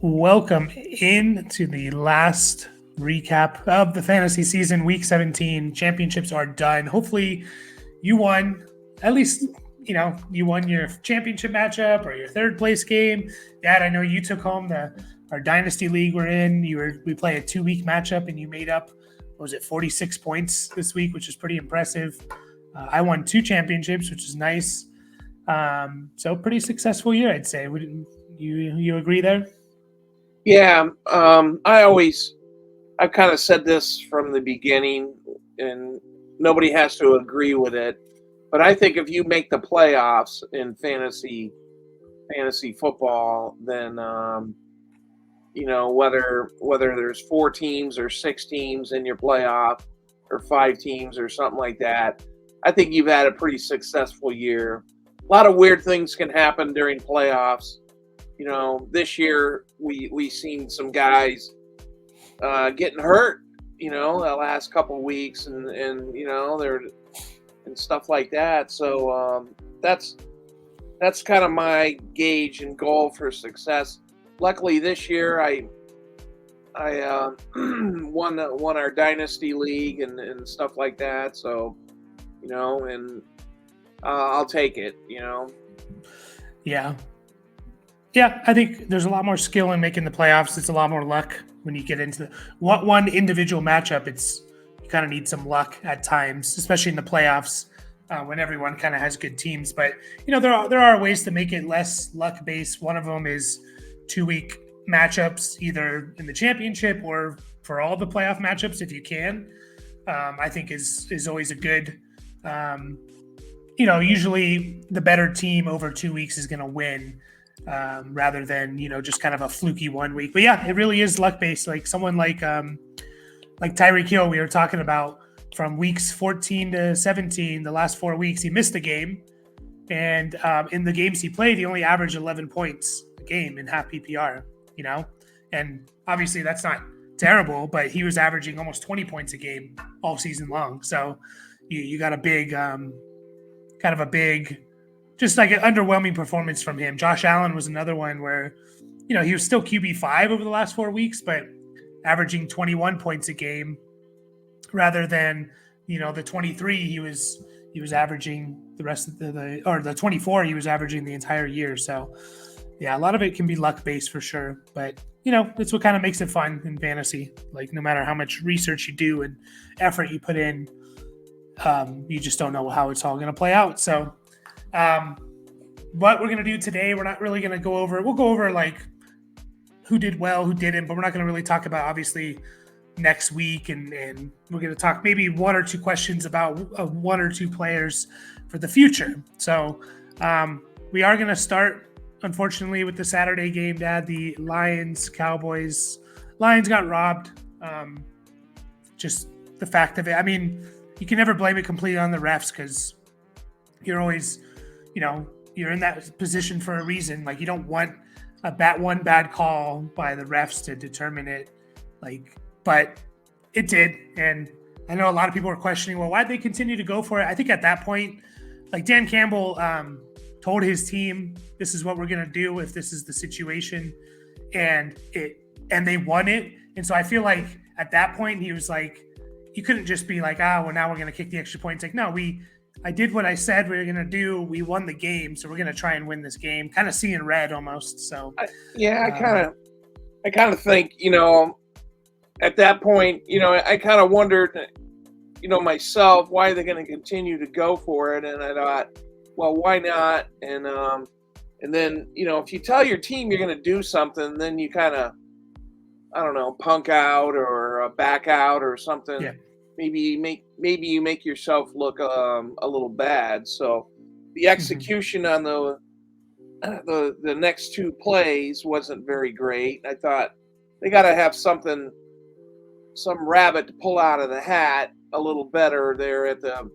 Welcome into the last recap of the fantasy season, week 17. Championships are done. Hopefully, you won at least, you won your championship matchup or your third place game. Dad, I know you took home our dynasty league we're in. We play a 2 week matchup and you made up, what was it, 46 points this week, which is pretty impressive. I won 2 championships, which is nice. So pretty successful year, I'd say. You agree there? Yeah, I've kind of said this from the beginning, and nobody has to agree with it. But I think if you make the playoffs in fantasy football, then whether there's 4 teams or 6 teams in your playoff, or 5 teams or something like that, I think you've had a pretty successful year. A lot of weird things can happen during playoffs. This year we seen some guys getting hurt. The last couple of weeks, and they're and stuff like that. So that's kind of my gauge and goal for success. Luckily, this year I won our dynasty league and stuff like that. So and I'll take it. Yeah. Yeah, I think there's a lot more skill in making the playoffs. It's a lot more luck when you get into one individual matchup. You kind of need some luck at times, especially in the playoffs when everyone kind of has good teams. But there are ways to make it less luck based. One of them is 2 week matchups, either in the championship or for all the playoff matchups if you can. I think is always a good. Usually the better team over 2 weeks is going to win. Rather than just kind of a fluky 1 week. But yeah, it really is luck based. Like someone like Tyreek Hill, we were talking about, from weeks 14 to 17, the last 4 weeks, he missed a game, and in the games he played, he only averaged 11 points a game in half PPR. And obviously that's not terrible, but he was averaging almost 20 points a game all season long. So you got a big, kind of a big. Just like an underwhelming performance from him. Josh Allen was another one where, he was still QB5 over the last 4 weeks, but averaging 21 points a game rather than, the 23 he was averaging the rest of the 24 he was averaging the entire year. So yeah, a lot of it can be luck based for sure, but it's what kind of makes it fun in fantasy. Like no matter how much research you do and effort you put in, you just don't know how it's all going to play out. So what we're going to do today, we're not really going to we'll go over like who did well, who didn't, but we're not going to really talk about obviously next week. And we're going to talk maybe 1 or 2 questions about 1 or 2 players for the future. So we are going to start, unfortunately, with the Saturday game, Dad, the Lions, Cowboys. Lions got robbed. Just the fact of it. I mean, you can never blame it completely on the refs because you're always, you're in that position for a reason. Like you don't want one bad call by the refs to determine it. But it did. And I know a lot of people were questioning, well, why'd they continue to go for it? I think at that point, like Dan Campbell told his team, this is what we're going to do if this is the situation. And they won it. And so I feel like at that point, he was like, you couldn't just be like, well, now we're going to kick the extra points. Like, no, I did what I said we were going to do. We won the game, so we're going to try and win this game. Kind of seeing red almost. So I kind of think at that point I kind of wondered myself, why are they going to continue to go for it? And I thought, well, why not? And then if you tell your team you're going to do something, then you kind of, I don't know, punk out or back out or something. Yeah. Maybe you make yourself look a little bad. So the execution on the next 2 plays wasn't very great. I thought they got to have some rabbit to pull out of the hat a little better there at the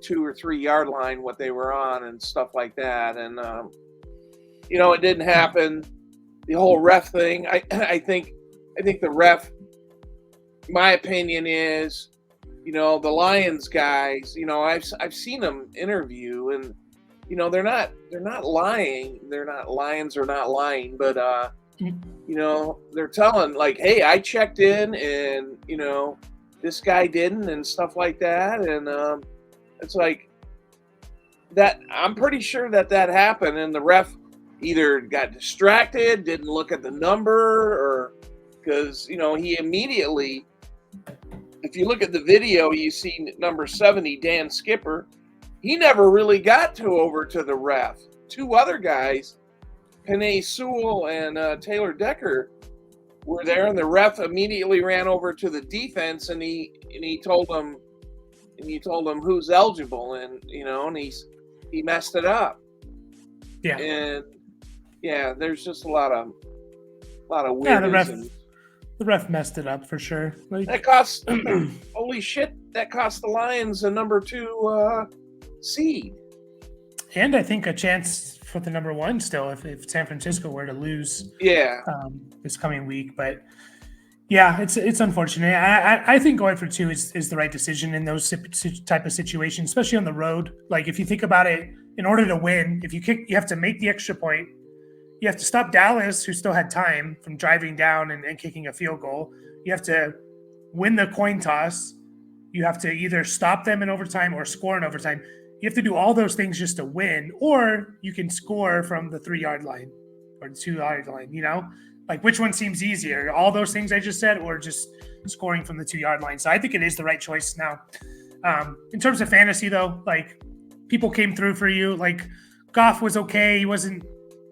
2 or 3 yard line, what they were on and stuff like that. And it didn't happen. The whole ref thing, I think the ref, my opinion is, the Lions guys, I've seen them interview, and they're not lying. Lions are not lying, but They're telling like, hey, I checked in and, this guy didn't and stuff like that. And it's like that. I'm pretty sure that happened. And the ref either got distracted, didn't look at the number, or because, he immediately, if you look at the video, you see number 70, Dan Skipper. He never really got over to the ref. Two other guys, Panay Sewell and Taylor Decker, were there, and the ref immediately ran over to the defense, and he told them who's eligible, and he messed it up. Yeah. And there's just a lot of weirdness. Yeah, the ref messed it up for sure. Like, that cost holy shit! That cost the Lions a number 2 seed, and I think a chance for the number 1 still if San Francisco were to lose. Yeah. This coming week, but yeah, it's unfortunate. I think going for 2 is the right decision in those type of situations, especially on the road. Like if you think about it, in order to win, if you kick, you have to make the extra point. You have to stop Dallas, who still had time, from driving down and kicking a field goal. You have to win the coin toss. You have to either stop them in overtime or score in overtime. You have to do all those things just to win, or you can score from the 3-yard line or the 2-yard line, Like which one seems easier? All those things I just said, or just scoring from the 2-yard line? So I think it is the right choice now. In terms of fantasy, though, like people came through for you. Like Goff was okay. He wasn't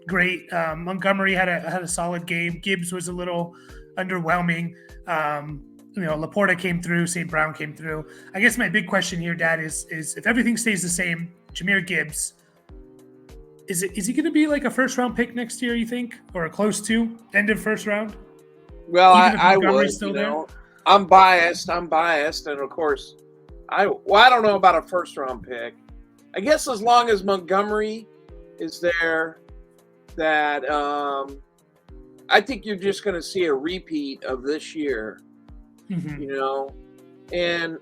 great. Montgomery had a solid game. Gibbs was a little underwhelming. Laporta came through. St. Brown came through. I guess my big question here, Dad, is if everything stays the same, Jahmyr Gibbs, is he going to be like a first-round pick next year, you think? Or a close to end of first round? Well, I would. I'm biased. And, of course, I don't know about a first-round pick. I guess as long as Montgomery is there, that I think you're just going to see a repeat of this year. And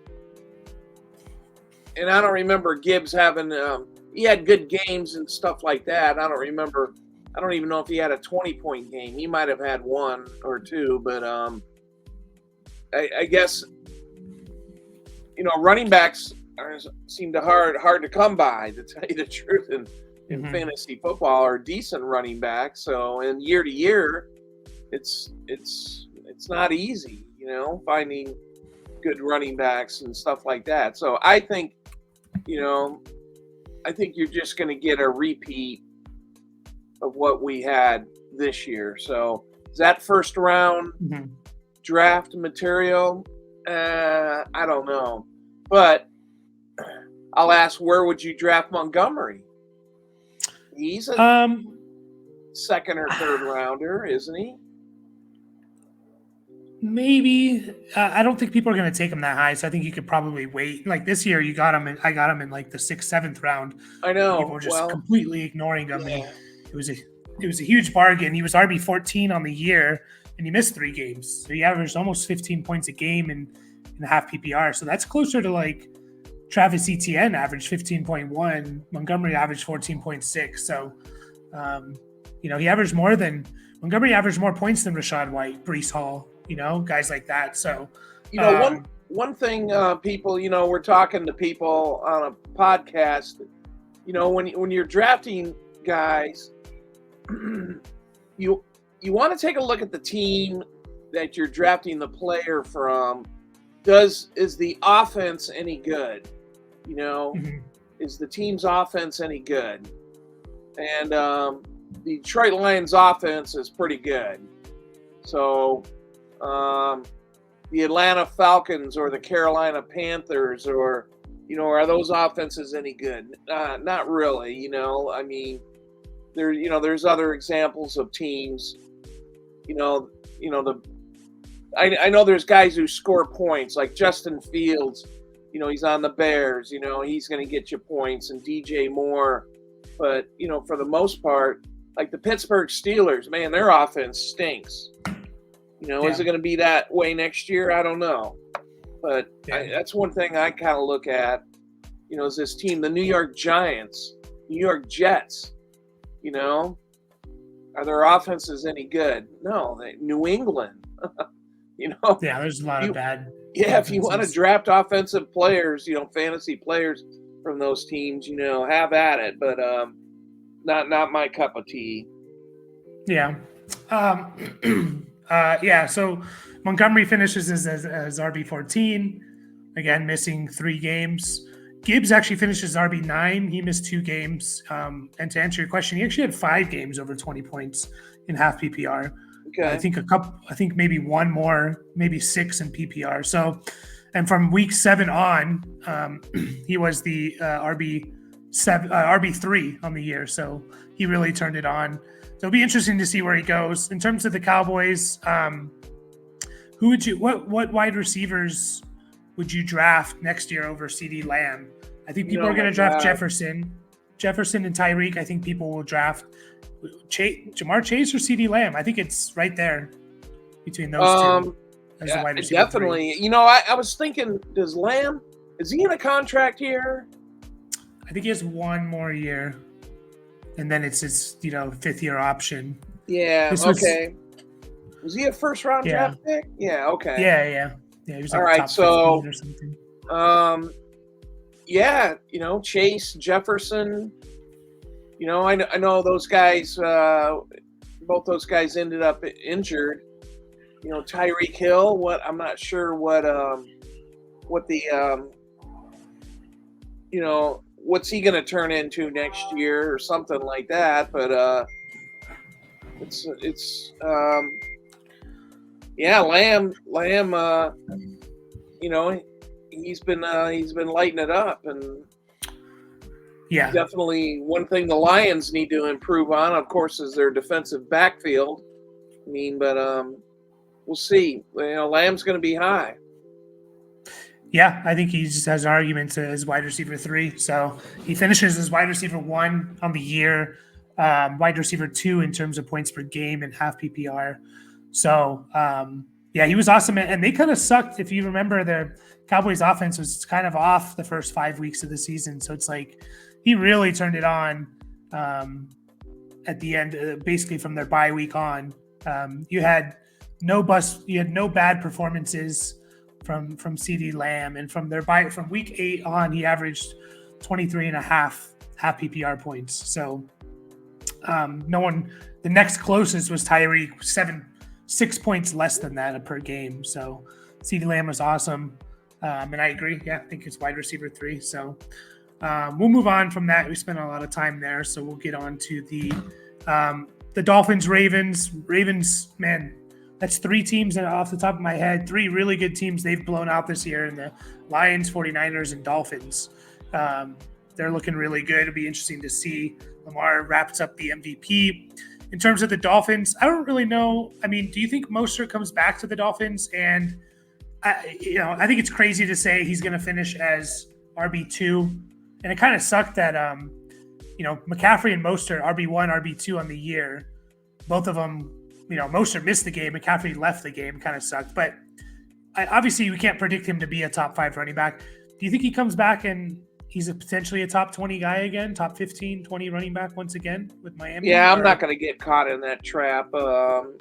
I don't remember Gibbs having he had good games and stuff like that. I don't even know if he had a 20-point game. He might have had 1 or 2, but I guess running backs seem to hard to come by, to tell you the truth, in fantasy football, are decent running backs. So in year to year, it's not easy, finding good running backs and stuff like that. So I think you're just going to get a repeat of what we had this year. So is that first round draft material? I don't know, but I'll ask, where would you draft Montgomery? He's a second or third rounder, isn't he? Maybe. I don't think people are going to take him that high, so I think you could probably wait. Like this year, I got him in like the 6th, 7th round. I know. People were just completely ignoring him. Yeah. And it was a huge bargain. He was RB 14 on the year, and he missed 3 games. So he averaged almost 15 points a game in half PPR. So that's closer to like Travis Etienne averaged 15.1. Montgomery averaged 14.6. So, Montgomery averaged more points than Rachaad White, Breece Hall, guys like that. So, one thing, people, we're talking to people on a podcast, when you're drafting guys, you want to take a look at the team that you're drafting the player from. Is the offense any good? Is the team's offense any good? And the Detroit Lions offense is pretty good. So the Atlanta Falcons or the Carolina Panthers, or are those offenses any good? Not really. I mean, there's other examples of teams. I know there's guys who score points, like Justin Fields. He's on the Bears. He's going to get you points, and DJ Moore. But for the most part, like the Pittsburgh Steelers, man, their offense stinks. Is it going to be that way next year? I don't know. But that's one thing I kind of look at. Is this team, the New York Giants, New York Jets. Are their offenses any good? No, New England. Yeah, there's a lot of bad. If you want to draft offensive players, fantasy players from those teams, have at it. But not my cup of tea. Yeah. So Montgomery finishes as RB14. Again, missing 3 games. Gibbs actually finishes RB9. He missed 2 games. And to answer your question, he actually had 5 games over 20 points in half PPR. Okay. I think maybe 1 more, maybe 6 in PPR. So, and from week 7 on, he was the RB3 on the year. So he really turned it on. So it'll be interesting to see where he goes. In terms of the Cowboys, what wide receivers would you draft next year over CeeDee Lamb? I think people are going to draft Jefferson and Tyreek. I think people will draft Jamar Chase or CeeDee Lamb. I think it's right there between those two. As the wide receiver definitely. 3. I was thinking, is he in a contract here? I think he has 1 more year, and then it's his 5th year option. Yeah. Okay. Was he a first round draft pick? Yeah. Okay. Yeah. He was all right. So, or something. Chase, Jefferson. I know those guys. Both those guys ended up injured. Tyreek Hill. I'm not sure what the what's he going to turn into next year or something like that. But Lamb. He's been lighting it up, and definitely one thing the Lions need to improve on, of course, is their defensive backfield. But we'll see. Lamb's going to be high. Yeah, I think he just has an argument as wide receiver 3. So he finishes as wide receiver 1 on the year, wide receiver 2 in terms of points per game and half PPR. So, he was awesome. And they kind of sucked. If you remember, the Cowboys offense was kind of off the first 5 weeks of the season. So it's like he really turned it on at the end, basically from their bye week on. You had no bad performances from CeeDee Lamb, and from week 8 on, he averaged 23.5 half PPR points. So the next closest was Tyreek, 6 points less than that per game. So CeeDee Lamb was awesome. And I agree. Yeah, I think it's wide receiver 3. So we'll move on from that. We spent a lot of time there. So we'll get on to the Dolphins, Ravens. Ravens, man, that's 3 teams off the top of my head. 3 really good teams they've blown out this year, in the Lions, 49ers, and Dolphins. They're looking really good. It'll be interesting to see. Lamar wraps up the MVP. In terms of the Dolphins, I don't really know. I mean, do you think Mostert comes back to the Dolphins? And I think it's crazy to say he's going to finish as RB2. And it kind of sucked that, McCaffrey and Mostert, RB1, RB2 on the year. Both of them, Mostert missed the game. McCaffrey left the game. Kind of sucked. But obviously, we can't predict him to be a top 5 running back. Do you think he comes back and he's potentially a top 20 guy again, top 15, 20 running back once again with Miami? Yeah, I'm not going to get caught in that trap. The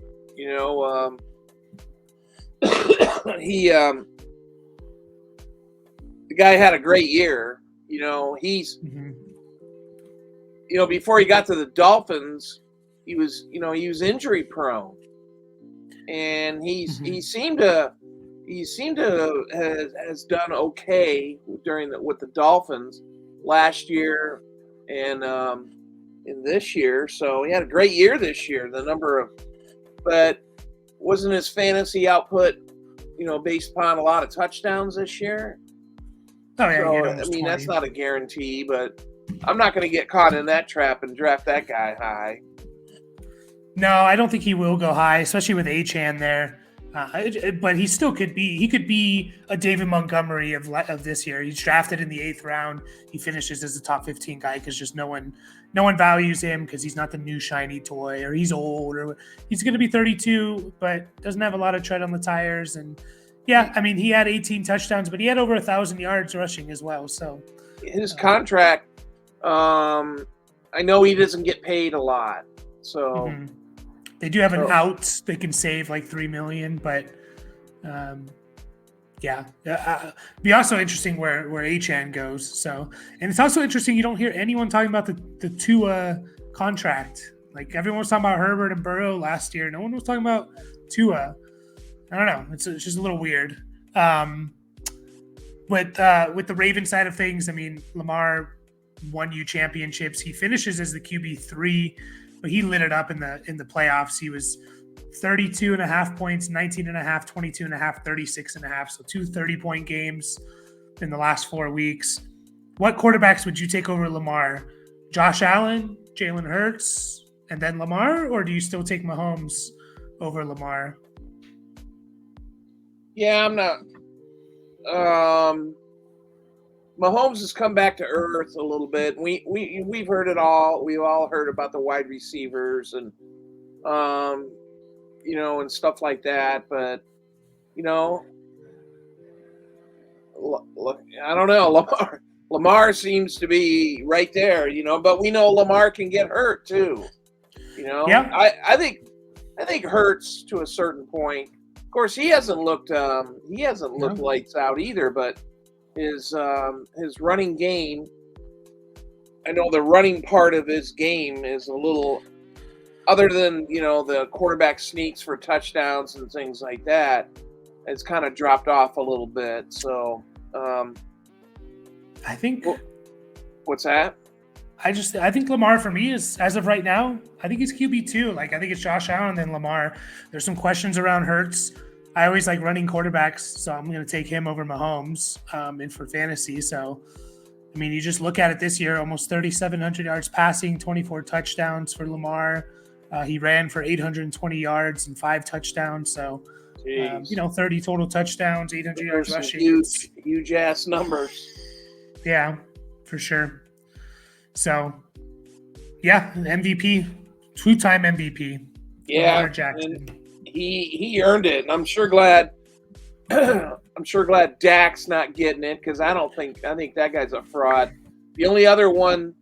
guy had a great year. He's before he got to the Dolphins, he was injury prone, and he seemed to has done okay with the Dolphins last year and in this year. So he had a great year this year. But wasn't his fantasy output, based upon a lot of touchdowns this year? Oh yeah, so, I mean, 20. That's not a guarantee, but I'm not going to get caught in that trap and draft that guy high. No, I don't think he will go high, especially with Achane there. But he still could be. He could be a David Montgomery of this year. He's drafted in the 8th round. He finishes as a top 15 guy because just no one values him because he's not the new shiny toy, or he's old, or he's going to be 32, but doesn't have a lot of tread on the tires. And yeah, I mean, he had 18 touchdowns, but he had over 1,000 yards rushing as well. So his contract, I know he doesn't get paid a lot. So They do have an out. They can save like $3 million, but be also interesting where Achane goes. So, and it's also interesting you don't hear anyone talking about the Tua contract. Like everyone was talking about Herbert and Burrow last year. No one was talking about Tua. I don't know. It's just a little weird. With the Ravens side of things, I mean, Lamar won you championships. He finishes as the QB3, but he lit it up in the playoffs. He was 32.5 points, 19.5, 22.5, 36.5. So 2 30-point games in the last 4 weeks. What quarterbacks would you take over Lamar? Josh Allen, Jalen Hurts, and then Lamar? Or do you still take Mahomes over Lamar? Yeah, I'm not. Mahomes has come back to earth a little bit. We've heard it all. We've all heard about the wide receivers and and stuff like that. But look, I don't know. Lamar seems to be right there. But we know Lamar can get hurt too. Yeah. I think Hurts to a certain point. Of course, he hasn't looked lights out either, but his running game, I know the running part of his game is a little, other than the quarterback sneaks for touchdowns and things like that, it's kind of dropped off a little bit. So I think what's that? I think Lamar for me is, as of right now, I think he's QB2. Like, I think it's Josh Allen and then Lamar. There's some questions around Hurts. I always like running quarterbacks, so I'm going to take him over Mahomes and for fantasy. So, I mean, you just look at it this year, almost 3,700 yards passing, 24 touchdowns for Lamar. He ran for 820 yards and 5 touchdowns. So, 30 total touchdowns, 800 yards rushing. Huge ass numbers. Yeah, for sure. So, yeah, MVP, 2-time MVP. Yeah, Lamar Jackson. He earned it, and I'm sure glad. I'm sure glad Dak's not getting it because I think that guy's a fraud. The only other one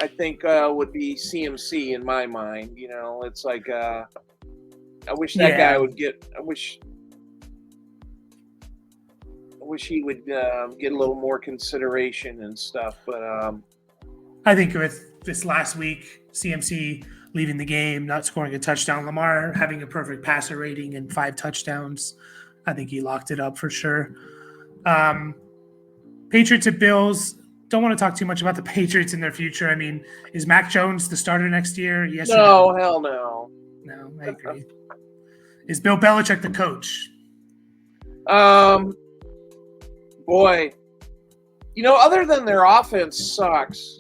I think would be CMC in my mind. It's like I wish that guy would get. I wish he would get a little more consideration and stuff, but. I think with this last week, CMC leaving the game, not scoring a touchdown, Lamar having a perfect passer rating and 5 touchdowns, I think he locked it up for sure. Patriots and Bills, don't want to talk too much about the Patriots in their future. I mean, is Mac Jones the starter next year? Yes or no? No, hell no. No, I agree. Is Bill Belichick the coach? Boy, other than their offense sucks,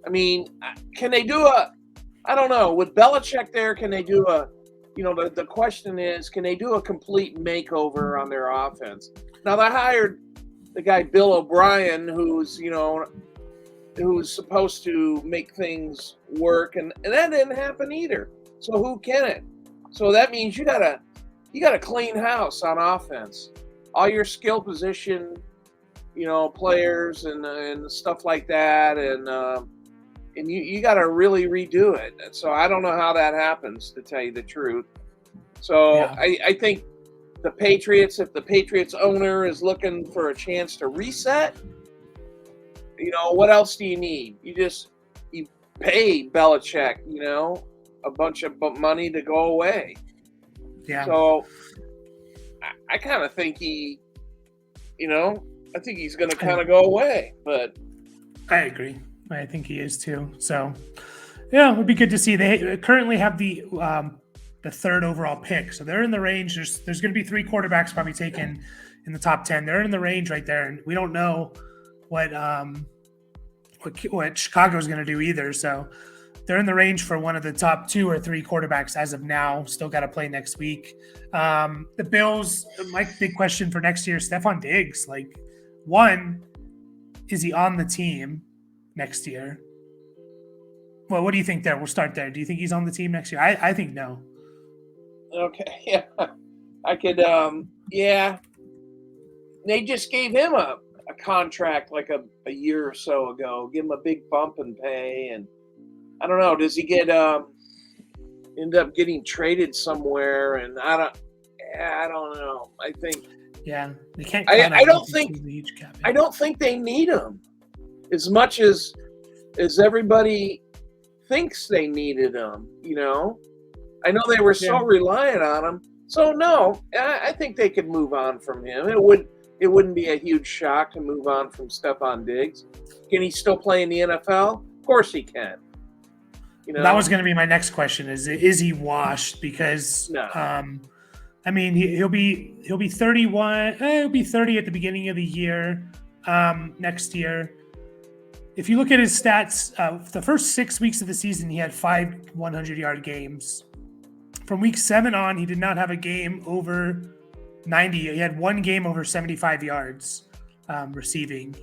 I mean, can they do I don't know, with Belichick there, can they do the question is, can they do a complete makeover on their offense? Now, they hired the guy Bill O'Brien, who's supposed to make things work, and that didn't happen either. So who can it? So that means you got a clean house on offense. All your skill position, players and stuff like that, and you got to really redo it. So I don't know how that happens, to tell you the truth. So yeah. I think the Patriots, if the Patriots owner is looking for a chance to reset, what else do you need? You pay Belichick, a bunch of money to go away. Yeah. So I kind of think I think he's going to kind of go away, but I agree. I think he is too. So, yeah, it would be good to see. They currently have the 3rd overall pick, so they're in the range. There's going to be 3 quarterbacks probably taken in the top 10. They're in the range right there, and we don't know what Chicago's going to do either. So, they're in the range for one of the top 2 or 3 quarterbacks as of now. Still got to play next week. The Bills, my big question for next year, Stephon Diggs. Like, one, is he on the team next year? Well, what do you think there? We'll start there. Do you think he's on the team next year? I think no. Okay, yeah. I could, yeah. They just gave him a contract like a year or so ago. Give him a big bump in pay, and I don't know. Does he get end up getting traded somewhere, and I don't know. I think they can't. I don't think they need him as much as everybody thinks they needed him. I know they were so reliant on him. So no, I think they could move on from him. It wouldn't be a huge shock to move on from Stephon Diggs. Can he still play in the NFL? Of course he can. That was going to be my next question: is he washed? Because no. He'll be 31. He'll be 30 at the beginning of the year. Next year, if you look at his stats, the first 6 weeks of the season, he had 5 100-yard games. From week 7 on, he did not have a game over 90. He had one game over 75 yards receiving.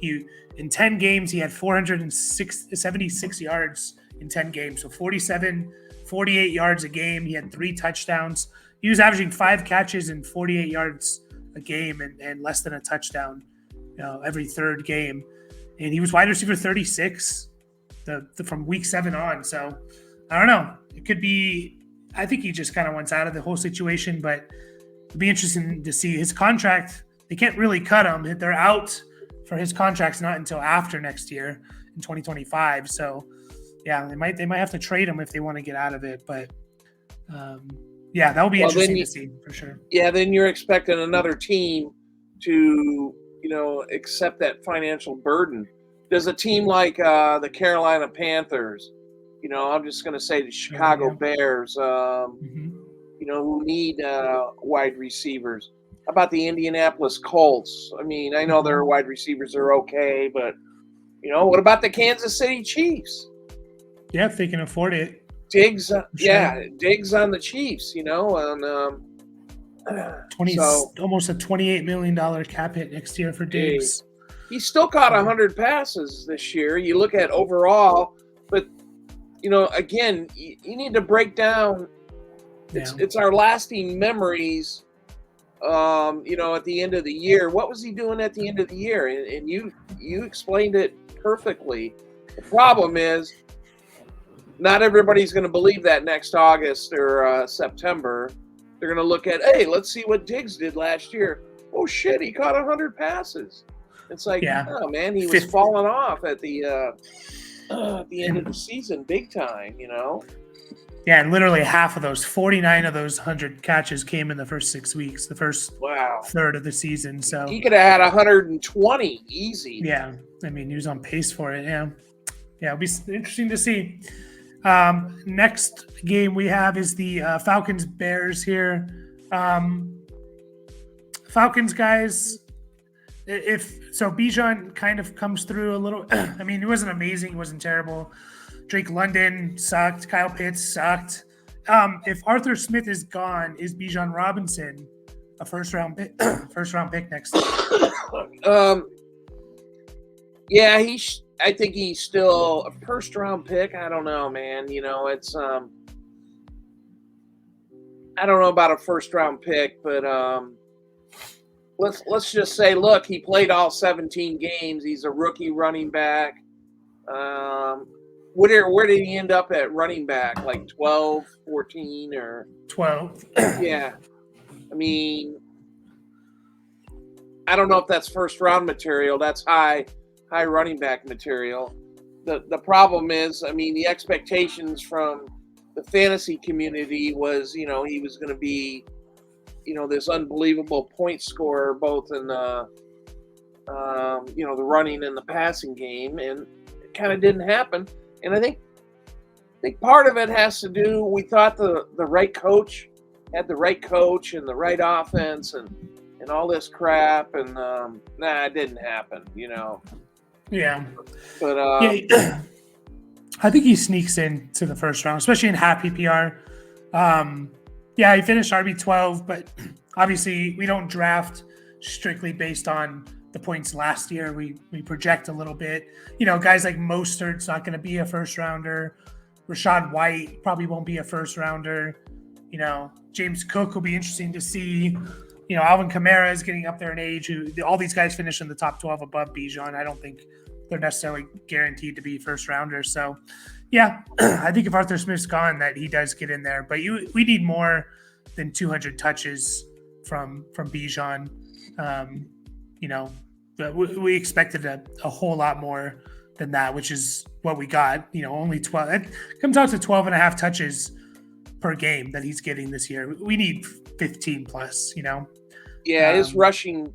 In 10 games, he had 476 yards in 10 games. So 48 yards a game. He had 3 touchdowns. He was averaging 5 catches and 48 yards a game and less than a touchdown every third game. And he was wide receiver 36 from week 7 on. So I don't know. It could be. I think he just kind of wants out of the whole situation, but it'd be interesting to see his contract. They can't really cut him. They're out for his contract's not until after next year in 2025. So they might have to trade him if they want to get out of it. But that will be interesting to see for sure. Yeah, then you're expecting another team to accept that financial burden. Does a team like the Carolina Panthers? I'm just going to say the Chicago Bears, who need wide receivers. How about the Indianapolis Colts? I know their wide receivers are okay, but, what about the Kansas City Chiefs? Yeah, if they can afford it. Diggs on the Chiefs, and almost a $28 million cap hit next year for Diggs. He still caught 100 passes this year. You look at overall, but again, you need to break down. It's our lasting memories. At the end of the year, what was he doing at the end of the year? And you explained it perfectly. The problem is, not everybody's going to believe that next August or September. They're going to look at, hey, let's see what Diggs did last year. Oh shit, he caught 100 passes. It's like, oh man, he was falling off at the end of the season, big time, Yeah, and literally half of those, 49 of those 100 catches came in the first 6 weeks, the first third of the season. So he could have had 120 easy. Yeah, he was on pace for it. Yeah, it'll be interesting to see. Next game we have is the Falcons Bears here. Falcons guys. If so, Bijan kind of comes through a little. He wasn't amazing. He wasn't terrible. Drake London sucked. Kyle Pitts sucked. If Arthur Smith is gone, is Bijan Robinson a first round pick next year? I think he's still a first round pick. I don't know, man. It's I don't know about a first round pick, but Let's just say, look, he played all 17 games. He's a rookie running back. Where did he end up at running back? Like 12, 14, or 12? Yeah. I don't know if that's first round material. That's high running back material. The problem is, the expectations from the fantasy community was, he was going to be this unbelievable point scorer, both in the running and the passing game, and it kind of didn't happen. And I think part of it has to do, we thought the right coach had the right coach and the right offense and all this crap, and it didn't happen, Yeah. But I think he sneaks into the first round, especially in half PPR. He finished RB12, but obviously we don't draft strictly based on the points last year. We project a little bit. Guys like Mostert's not going to be a first rounder. Rashad White probably won't be a first rounder. James Cook will be interesting to see. Alvin Kamara is getting up there in age. All these guys finish in the top 12 above Bijan. I don't think they're necessarily guaranteed to be first rounders. So, Yeah, I think if Arthur Smith's gone, that he does get in there. But we need more than 200 touches from Bijan. You know, but we expected a whole lot more than that, which is what we got. Only 12. It comes out to 12 and a half touches per game that he's getting this year. We need 15 plus. Yeah, his rushing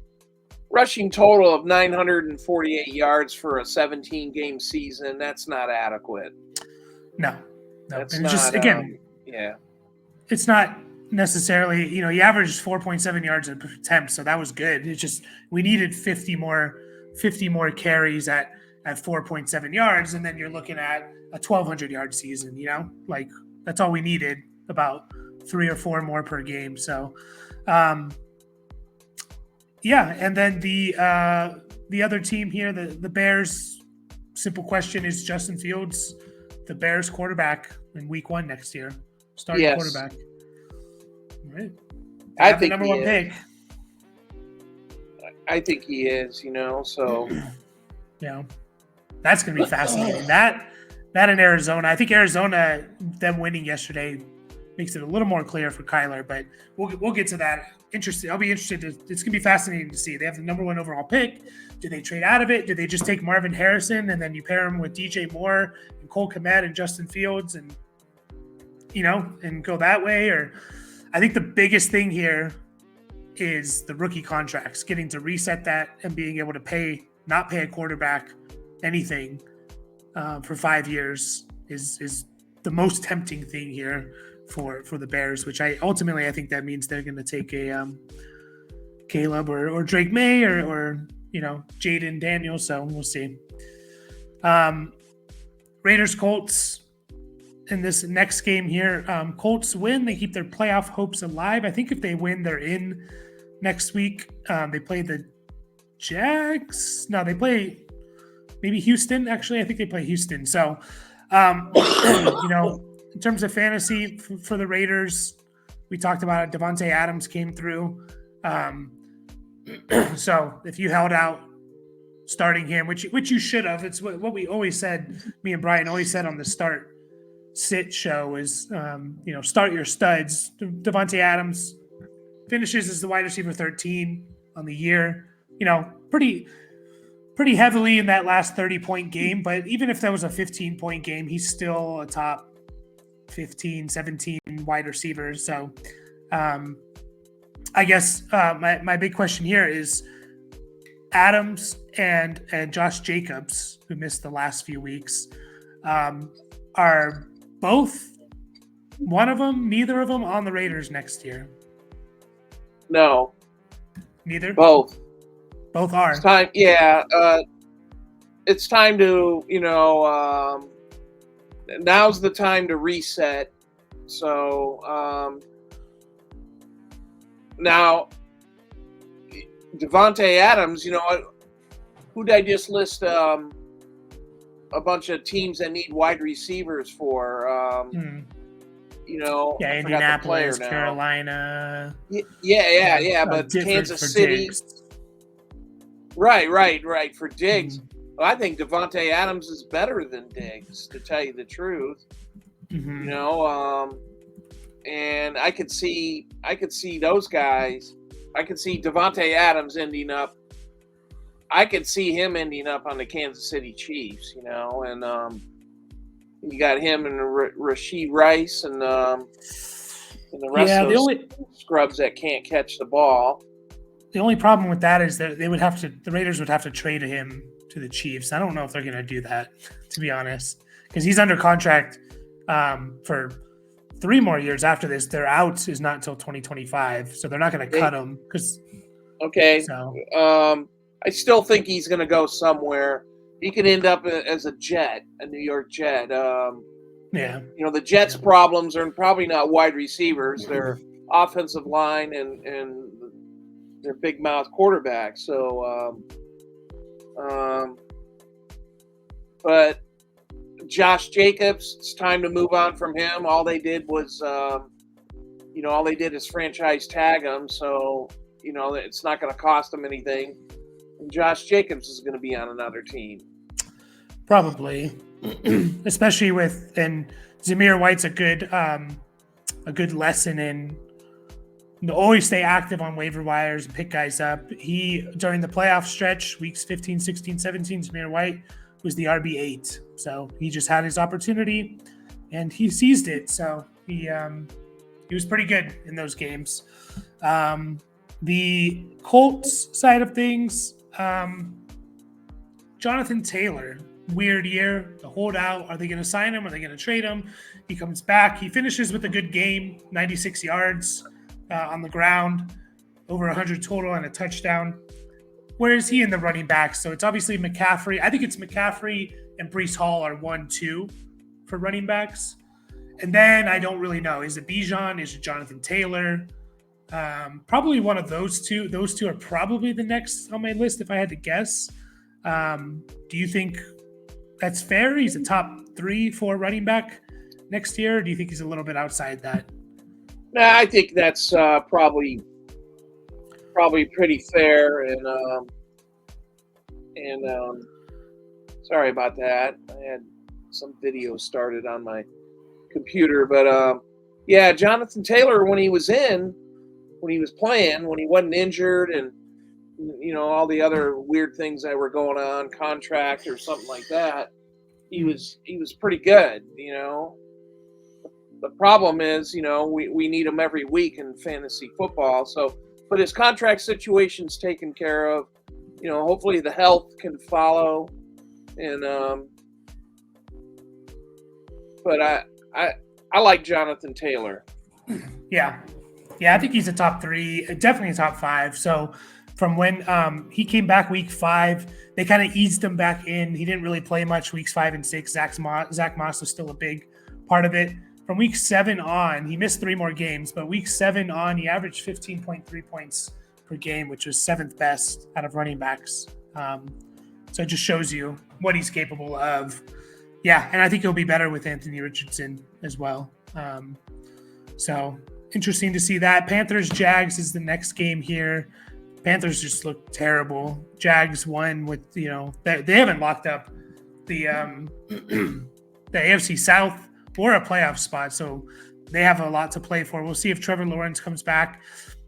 total of 948 yards for a 17-game season, that's not adequate. No. That's and not, just again, it's not necessarily, he averaged 4.7 yards per attempt, so that was good. It's just we needed 50 more carries at 4.7 yards, and then you're looking at a 1,200 yard season. Like that's all we needed, about 3 or 4 more per game. So, and then the other team here, the Bears. Simple question: is Justin Fields the Bears quarterback in Week 1 next year? Starting quarterback. All right. I think number 1 pick. I think he is. So that's going to be fascinating. That in Arizona. I think Arizona, them winning yesterday, makes it a little more clear for Kyler. But we'll get to that. Interesting. I'll be interested. It's going to be fascinating to see. They have the number 1 overall pick. Do they trade out of it? Do they just take Marvin Harrison and then you pair him with DJ Moore and Cole Kmet and Justin Fields and go that way? Or I think the biggest thing here is the rookie contracts, getting to reset that and being able to not pay a quarterback anything for 5 years is the most tempting thing here for the Bears, which I think that means they're going to take a Caleb or Drake May or Jaden Daniels. So we'll see. Raiders Colts in this next game here. Colts win, they keep their playoff hopes alive. I think if they win, they're in next week. They play the Jags. No, they play maybe Houston. Actually, I think they play Houston. So, in terms of fantasy for the Raiders, we talked about it. Devontae Adams came through. So if you held out starting him, which you should have, it's what we always said. Me and Brian always said on the sit show is, start your studs. Devontae Adams finishes as the wide receiver 13 on the year. Pretty heavily in that last 30-point game. But even if that was a 15-point game, he's still a top 15, 17 wide receivers. So I guess my big question here is Adams and Josh Jacobs, who missed the last few weeks, are both neither of them on the Raiders next year? No. Neither? Both are. It's time, it's time to, now's the time to reset. So, now, Devontae Adams, who did I just list a bunch of teams that need wide receivers for? Indianapolis, Carolina. But Kansas City. Diggs. Right. For Diggs. Well, I think Devontae Adams is better than Diggs, to tell you the truth. And I could see those guys. I could see Devontae Adams ending up. I could see him ending up on the Kansas City Chiefs. And you got him and Rashee Rice and the rest of those scrubs that can't catch the ball. The only problem with that is that the Raiders would have to trade him to the Chiefs. I don't know if they're going to do that, to be honest, because he's under contract for 3 more years after this. Their out is not until 2025, so they're not going to cut him. I still think he's going to go somewhere. He could end up as a New York Jet. The Jets' problems are probably not wide receivers; their offensive line and their big mouth quarterback. So, but Josh Jacobs, it's time to move on from him. All they did was, is franchise tag him. So, it's not going to cost them anything. And Josh Jacobs is going to be on another team. Probably, especially and Zamir White's a good lesson in always stay active on waiver wires and pick guys up. He, during the playoff stretch, weeks 15, 16, 17, Zamir White was the RB8. So he just had his opportunity and he seized it. So he was pretty good in those games. The Colts side of things, Jonathan Taylor, weird year, the holdout. Are they going to sign him? Are they going to trade him? He comes back. He finishes with a good game, 96 yards on the ground, over 100 total and a touchdown. Where is he in the running backs? So it's obviously McCaffrey. I think it's McCaffrey and Breece Hall are 1-2 for running backs. And then I don't really know. Is it Bijan? Is it Jonathan Taylor? Probably one of those two. Those two are probably the next on my list if I had to guess. Do you think that's fair? He's a top 3-4 running back next year? Or do you think he's a little bit outside that? Nah, I think that's probably pretty fair. And sorry about that. I had some video started on my computer, but yeah, Jonathan Taylor, when he was playing, when he wasn't injured, and all the other weird things that were going on, contract or something like that, he was pretty good. The problem is, we need him every week in fantasy football. So, but his contract situation's taken care of. Hopefully the health can follow, and but I like Jonathan Taylor. Yeah, I think he's a top 3, definitely a top 5. So from when he came back week 5, they kind of eased him back in. He didn't really play much weeks 5 and 6. Zach Moss was still a big part of it. From week 7 on, he missed 3 more games, but week 7 on, he averaged 15.3 points per game, which was 7th best out of running backs. So it just shows you what he's capable of. Yeah, and I think he'll be better with Anthony Richardson as well. So interesting to see that. Panthers-Jags is the next game here. Panthers just look terrible. Jags won with, they haven't locked up the AFC South or a playoff spot, so they have a lot to play for. We'll see if Trevor Lawrence comes back.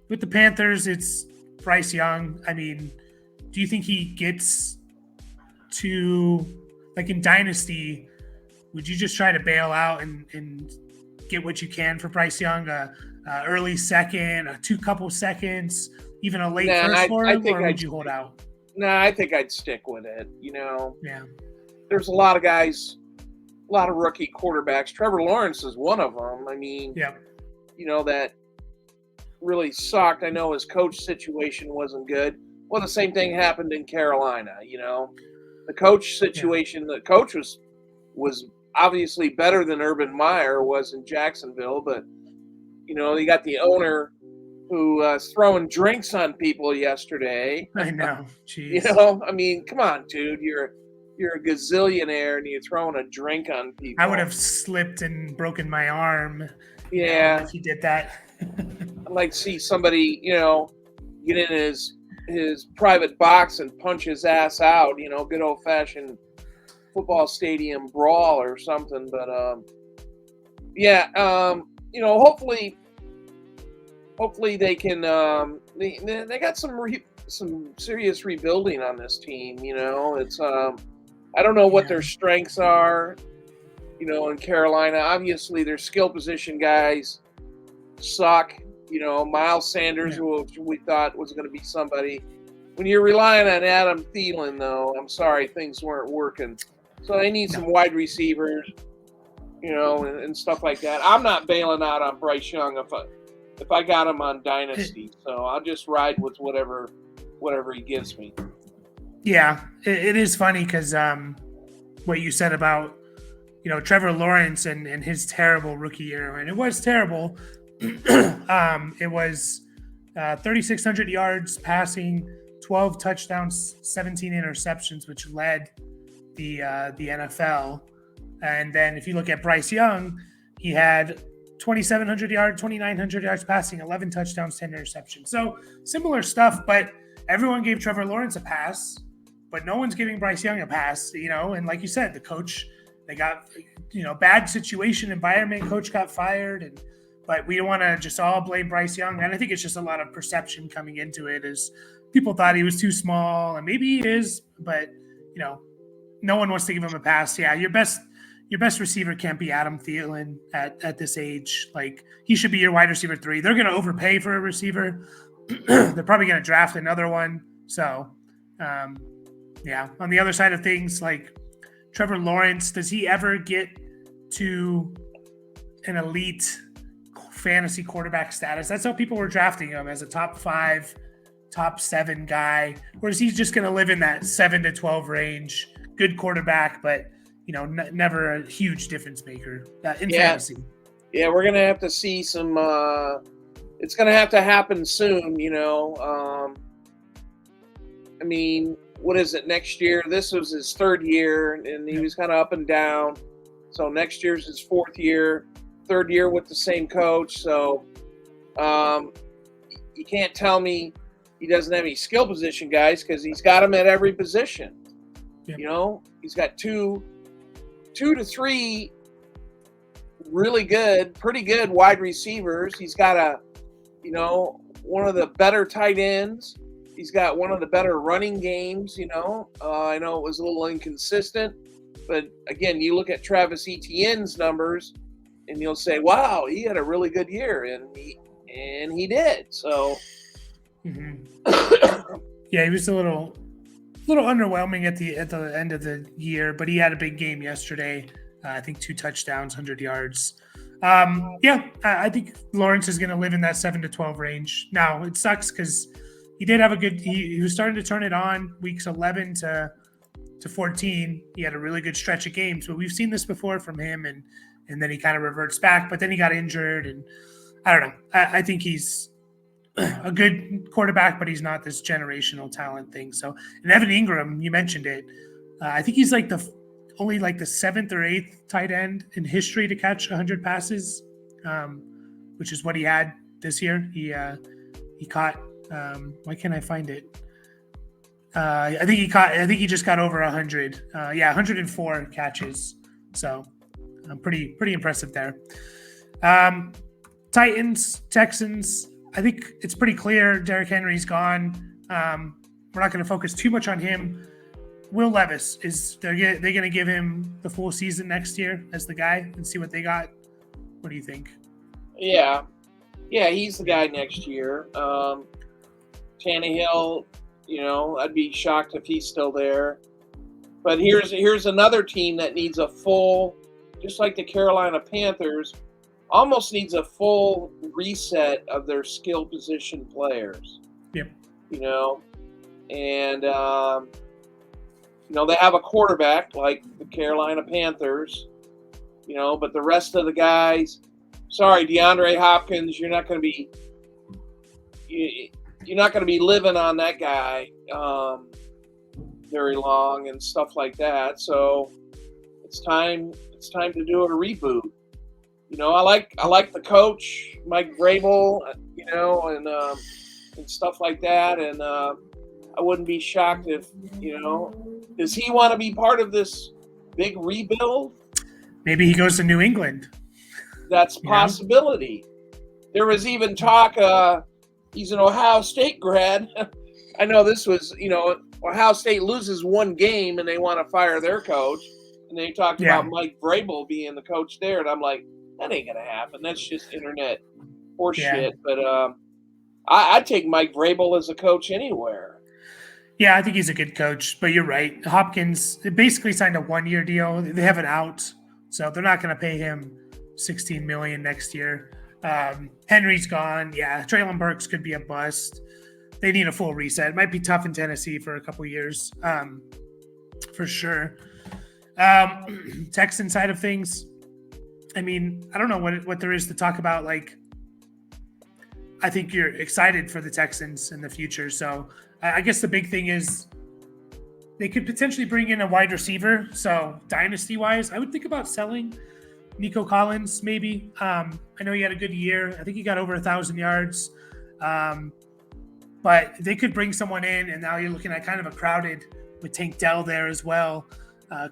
With the Panthers, it's Bryce Young. I mean, do you think he gets to, like in Dynasty, would you just try to bail out and get what you can for Bryce Young? Early second, couple seconds, even a late first for him, or would you hold out? No, I think I'd stick with it. Yeah. There's a lot of guys, a lot of rookie quarterbacks. Trevor Lawrence is one of them. I mean, that really sucked. I know his coach situation wasn't good. Well, the same thing happened in Carolina. The coach situation. The coach was obviously better than Urban Meyer was in Jacksonville, but you got the owner who was throwing drinks on people yesterday. I know. Jeez. I mean, come on, dude. You're a gazillionaire and you're throwing a drink on people. I would have slipped and broken my arm. Yeah. If he did that. I'd like to see somebody, get in his private box and punch his ass out, good old fashioned football stadium brawl or something. But hopefully they can. They got some serious rebuilding on this team. It's I don't know what their strengths are. In Carolina, obviously their skill position guys suck. Miles Sanders, who we thought was going to be somebody. When you're relying on Adam Thielen, though, I'm sorry, things weren't working. So they need some wide receivers, and stuff like that. I'm not bailing out on Bryce Young if I got him on Dynasty. So I'll just ride with whatever he gives me. Yeah, it is funny because what you said about, Trevor Lawrence and his terrible rookie year, and it was terrible. It was 3,600 yards passing, 12 touchdowns, 17 interceptions, which led the NFL. And then if you look at Bryce Young, he had 2,700 yards, 2,900 yards passing, 11 touchdowns, 10 interceptions. So similar stuff, but everyone gave Trevor Lawrence a pass but no one's giving Bryce Young a pass, and like you said, the coach, they got, bad situation, environment, coach got fired, but we don't want to just all blame Bryce Young. And I think it's just a lot of perception coming into it as people thought he was too small, and maybe he is, but, no one wants to give him a pass. Yeah, your best receiver can't be Adam Thielen at this age. Like, he should be your wide receiver 3. They're going to overpay for a receiver. They're probably going to draft another one. So, yeah. On the other side of things, like Trevor Lawrence, does he ever get to an elite fantasy quarterback status? That's how people were drafting him, as a top 5, top 7 guy. Or is he just going to live in that 7 to 12 range? Good quarterback, but never a huge difference maker in fantasy. Yeah, we're gonna have to see some. It's gonna have to happen soon. I mean, what is it next year? This was his 3rd year, and he was kind of up and down. So next year's his 4th year, 3rd year with the same coach. So you can't tell me he doesn't have any skill position guys, because he's got them at every position. Yeah. He's got 2 to 3 pretty good wide receivers. He's got one of the better tight ends. He's got one of the better running games. I know it was a little inconsistent, but again, you look at Travis Etienne's numbers, and you'll say, "Wow, he had a really good year," and he did. So, yeah, he was a little underwhelming at the end of the year, but he had a big game yesterday. I think 2 touchdowns, 100 yards. I think Lawrence is going to live in that 7 to 12 range. Now, it sucks because he did have he was starting to turn it on weeks 11 to 14. He had a really good stretch of games, but we've seen this before from him, and then he kind of reverts back, but then he got injured, and I don't know. I think he's a good quarterback, but he's not this generational talent thing. So, and Evan Ingram, you mentioned it. I think he's like only the 7th or 8th tight end in history to catch 100 passes, which is what he had this year. He caught. Why can't I find it? I think he just got over 100. 104 catches. So, pretty impressive there. Titans, Texans. I think it's pretty clear Derrick Henry's gone. We're not going to focus too much on him. Will Levis, they're going to give him the full season next year as the guy and see what they got? What do you think? Yeah, he's the guy next year. Tannehill, I'd be shocked if he's still there. But here's another team that needs a full, just like the Carolina Panthers, almost needs a full reset of their skill position players. Yep. And they have a quarterback like the Carolina Panthers, but the rest of the guys, sorry, DeAndre Hopkins, you're not going to be living on that guy very long and stuff like that. So it's time to do a reboot. I like the coach, Mike Vrabel, and stuff like that. And I wouldn't be shocked if, does he want to be part of this big rebuild? Maybe he goes to New England. That's a possibility. There was even talk, he's an Ohio State grad. I know this was, Ohio State loses one game and they want to fire their coach. And they talked about Mike Vrabel being the coach there. And I'm like, that ain't going to happen. That's just internet horseshit. But I'd take Mike Vrabel as a coach anywhere. Yeah, I think he's a good coach. But you're right. Hopkins basically signed a 1-year deal. They have an out. So they're not going to pay him $16 million next year. Henry's gone. Yeah, Traylon Burks could be a bust. They need a full reset. It might be tough in Tennessee for a couple years, for sure. Texan side of things, I mean, I don't know what there is to talk about. Like, I think you're excited for the Texans in the future. So I guess the big thing is they could potentially bring in a wide receiver. So dynasty-wise, I would think about selling Nico Collins maybe. I know he had a good year. I think he got over 1,000 yards. But they could bring someone in, and now you're looking at kind of a crowded with Tank Dell there as well.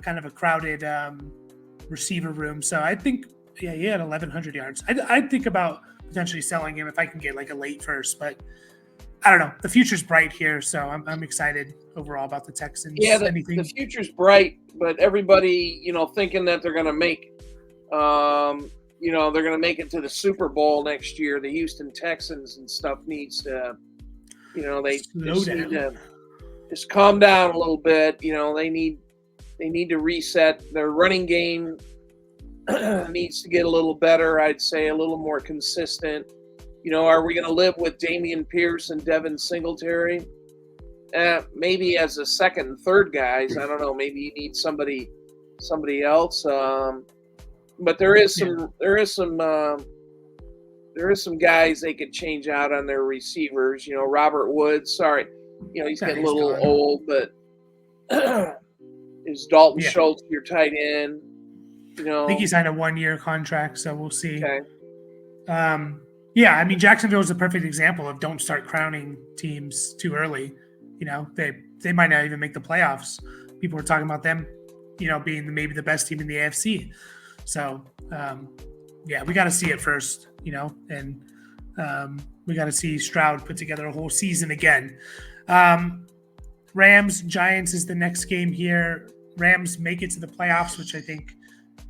Kind of a crowded receiver room. So I think, he had 1,100 yards. I'd think about potentially selling him if I can get like a late first, but I don't know. The future's bright here, so I'm excited overall about the Texans. Yeah, the future's bright, but everybody, thinking that they're going to make, they're going to make it to the Super Bowl next year. The Houston Texans and stuff needs to, they just need to just calm down a little bit. They need to reset. Their running game needs to get a little better. I'd say a little more consistent. Are we going to live with Dameon Pierce and Devin Singletary? Maybe as a second and third guys. I don't know. Maybe you need somebody else. But there is some guys they could change out on their receivers. Robert Woods. Sorry, he's getting a little old, but is Dalton Schultz your tight end? I think he signed a 1-year contract, so we'll see. Okay. Jacksonville is a perfect example of don't start crowning teams too early. They might not even make the playoffs. People were talking about them, being maybe the best team in the AFC. So, we got to see it first, and we got to see Stroud put together a whole season again. Rams, Giants is the next game here. Rams make it to the playoffs, which I think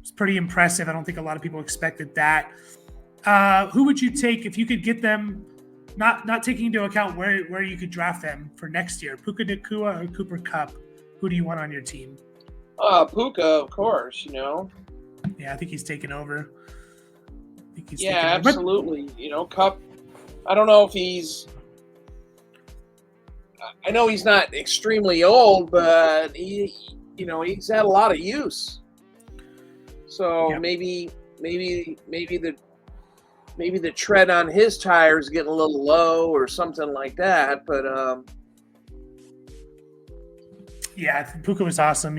is pretty impressive. I don't think a lot of people expected that. Who would you take if you could get them, not taking into account where you could draft them for next year? Puka Nacua or Cooper Kupp? Who do you want on your team? Puka, of course, Yeah, I think he's taken over. Absolutely. Kupp, I don't know if he's – I know he's not extremely old, but he's had a lot of use. So maybe the tread on his tires getting a little low or something like that. But Puka was awesome.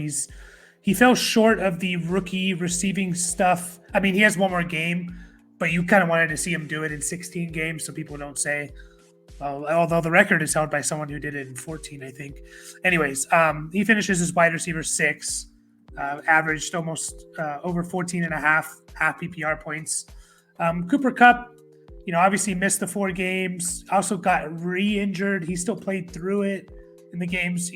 He fell short of the rookie receiving stuff. I mean, he has one more game, but you kind of wanted to see him do it in 16 games so people don't say, although the record is held by someone who did it in 14, I think. Anyways, he finishes as wide receiver 6, averaged almost over 14 and a half PPR points. Cooper Kupp, obviously missed the 4 games, also got re-injured. He still played through it in the games,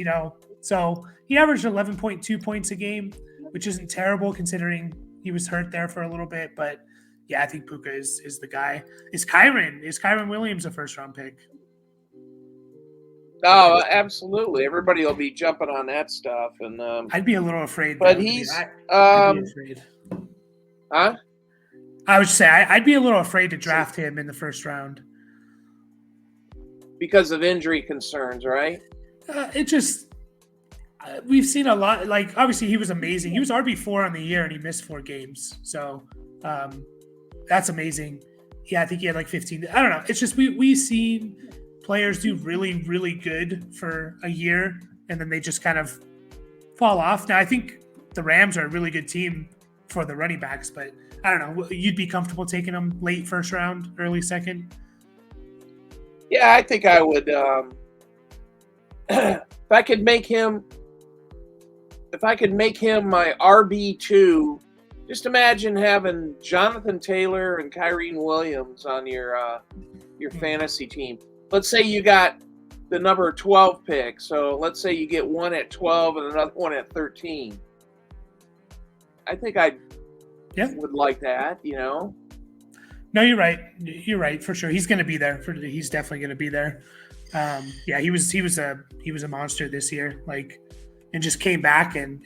so he averaged 11.2 points a game, which isn't terrible considering he was hurt there for a little bit. But I think Puka is the guy. Is Kyren Williams a first-round pick? Oh, absolutely. Everybody will be jumping on that stuff, and I'd be a little afraid. But I'd be afraid. Huh? I would say I'd be a little afraid to draft him in the first round because of injury concerns, right? We've seen a lot. Like, obviously, he was amazing. He was RB4 on the year, and he missed 4 games. So that's amazing. Yeah, I think he had like 15. I don't know. It's just we've seen players do really, really good for a year, and then they just kind of fall off. Now, I think the Rams are a really good team for the running backs, but I don't know. You'd be comfortable taking them late first round, early second? Yeah, I think I would. If I could make him my RB2, just imagine having Jonathan Taylor and Kyren Williams on your fantasy team. Let's say you got the number 12 pick. So let's say you get one at 12 and another one at 13. I think I would like that, No, you're right. You're right for sure. He's going to be there. He's definitely going to be there. He was a monster this year, and just came back and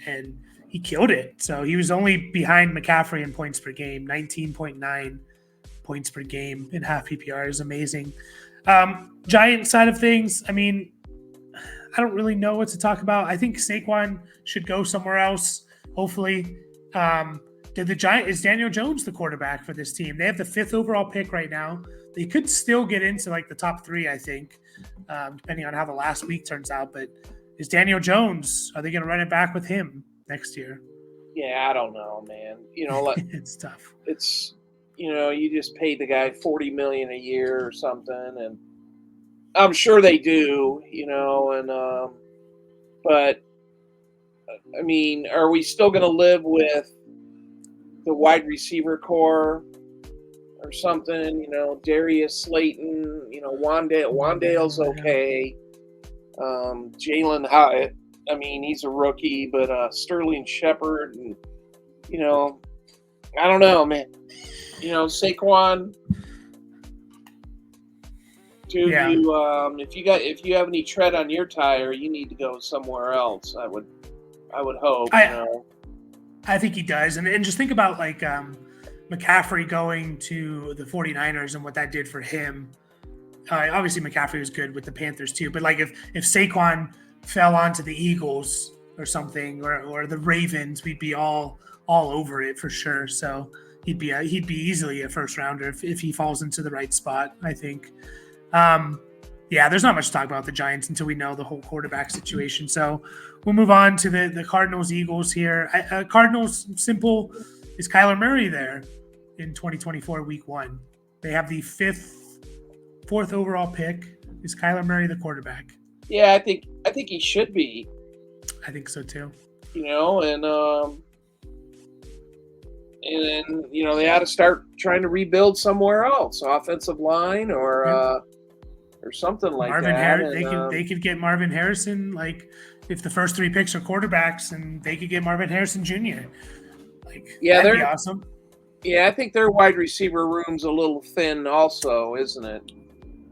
he killed it. So he was only behind McCaffrey in points per game, 19.9 points per game in half PPR is amazing. Giant side of things, I mean, I don't really know what to talk about. I think Saquon should go somewhere else, hopefully. Is Daniel Jones the quarterback for this team? They have the 5th overall pick right now. They could still get into the top 3, I think, depending on how the last week turns out. But is Daniel Jones, are they going to run it back with him next year? Yeah, I don't know, man. It's tough. It's, you just paid the guy $40 million a year or something, and I'm sure they do, but I mean, are we still going to live with the wide receiver core or something? You know, Darius Slayton. You know, Wandale's okay. Jalen Hyatt. I mean, he's a rookie, but Sterling Shepard, and you know, I don't know, man. You know, Saquon. Dude, Yeah. if you have any tread on your tire, you need to go somewhere else. I would hope. I think he does. And just think about like McCaffrey going to the 49ers and what that did for him. Obviously, McCaffrey was good with the Panthers too. But like if Saquon fell onto the Eagles or something, or the Ravens, we'd be all over it for sure. So he'd be easily a first rounder if he falls into the right spot, I think. Yeah, there's not much to talk about the Giants until we know the whole quarterback situation. So we'll move on to the Cardinals Eagles here. Cardinals, simple. Is Kyler Murray there in 2024 week 1? They have the fourth overall pick. Is Kyler Murray the quarterback? Yeah, I think he should be. I think so too. You know, and you know, they ought to start trying to rebuild somewhere else, offensive line or something like Marvin that. They could get Marvin Harrison. Like if the first 3 picks are quarterbacks, and they could get Marvin Harrison Jr. Like that'd be awesome. Yeah, I think their wide receiver room's a little thin, also, isn't it?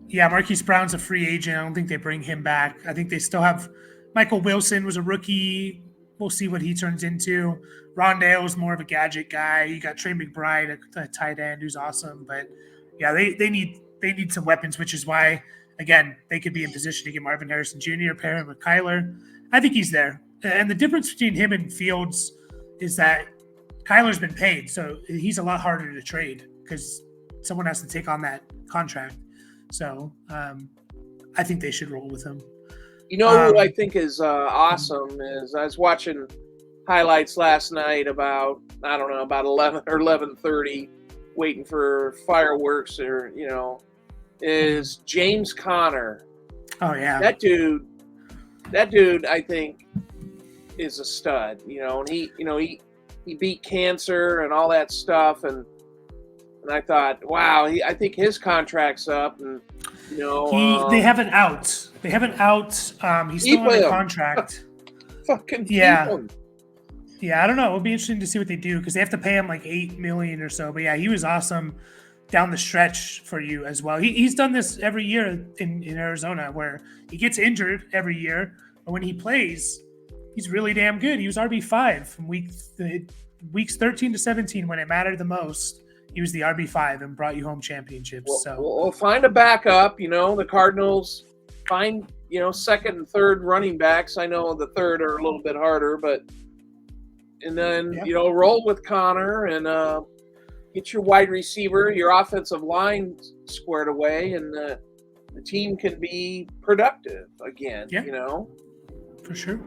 Yeah, Marquise Brown's a free agent. I don't think they bring him back. I think they still have Michael Wilson was a rookie. We'll see what he turns into. Rondale's more of a gadget guy. You got Trey McBride, a tight end who's awesome. But yeah, they need some weapons, which is why, again, they could be in position to get Marvin Harrison Jr., pair him with Kyler. I think he's there. And the difference between him and Fields is that Kyler's been paid, so he's a lot harder to trade because someone has to take on that contract. So I think they should roll with him. You know who I think is awesome is I was watching highlights last night about 11 or 11:30, waiting for fireworks or is James Conner. Oh yeah, that dude I think is a stud. And he beat cancer and all that stuff, and I thought, wow, I think his contract's up, and they have an out. They have an out. He's still under contract. Fucking yeah. Yeah, I don't know. It'll be interesting to see what they do because they have to pay him like $8 million or so. But yeah, he was awesome down the stretch for you as well. He's done this every year in Arizona where he gets injured every year, but when he plays, he's really damn good. He was RB5 from weeks 13 to 17 when it mattered the most. He was the RB5 and brought you home championships. We'll find a backup. The Cardinals find second and third running backs. I know the third are a little bit harder, and then roll with Connor and get your wide receiver, your offensive line squared away, and the team can be productive again. For sure.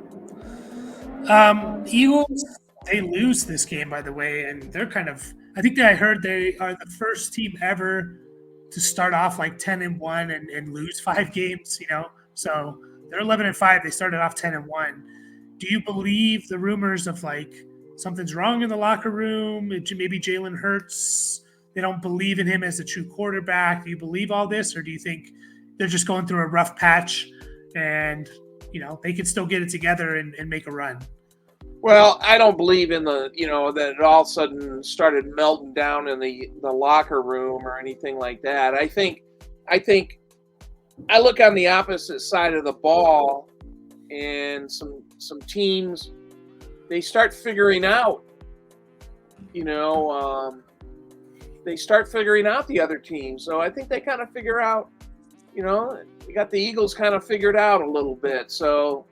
Eagles, they lose this game, by the way, and they're kind of. I think that I heard they are the first team ever to start off like 10-1 and lose 5 games. So they're 11-5. They started off 10-1. Do you believe the rumors of like something's wrong in the locker room? Maybe Jalen Hurts, they don't believe in him as a true quarterback. Do you believe all this, or do you think they're just going through a rough patch and they can still get it together and make a run? Well, I don't believe in that it all of a sudden started melting down in the locker room or anything like that. I think I look on the opposite side of the ball, and some teams, they start figuring out, they start figuring out the other team. So I think they kind of figure out, you got the Eagles kind of figured out a little bit. So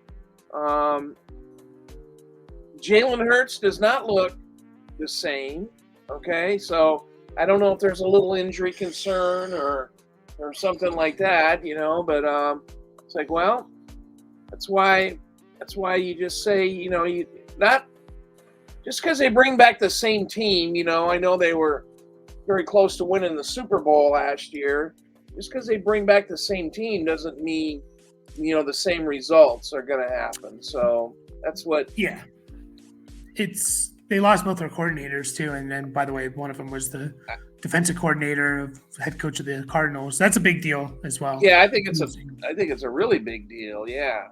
Jalen Hurts does not look the same. Okay, so I don't know if there's a little injury concern or something like that, but it's like, well, that's why you just say, you not just because they bring back the same team, I know they were very close to winning the Super Bowl last year. Just because they bring back the same team doesn't mean the same results are going to happen. So that's what. Yeah. They lost both their coordinators too, and then by the way, one of them was the defensive coordinator, head coach of the Cardinals. That's a big deal as well. Yeah, I think it's a really big deal. Yeah.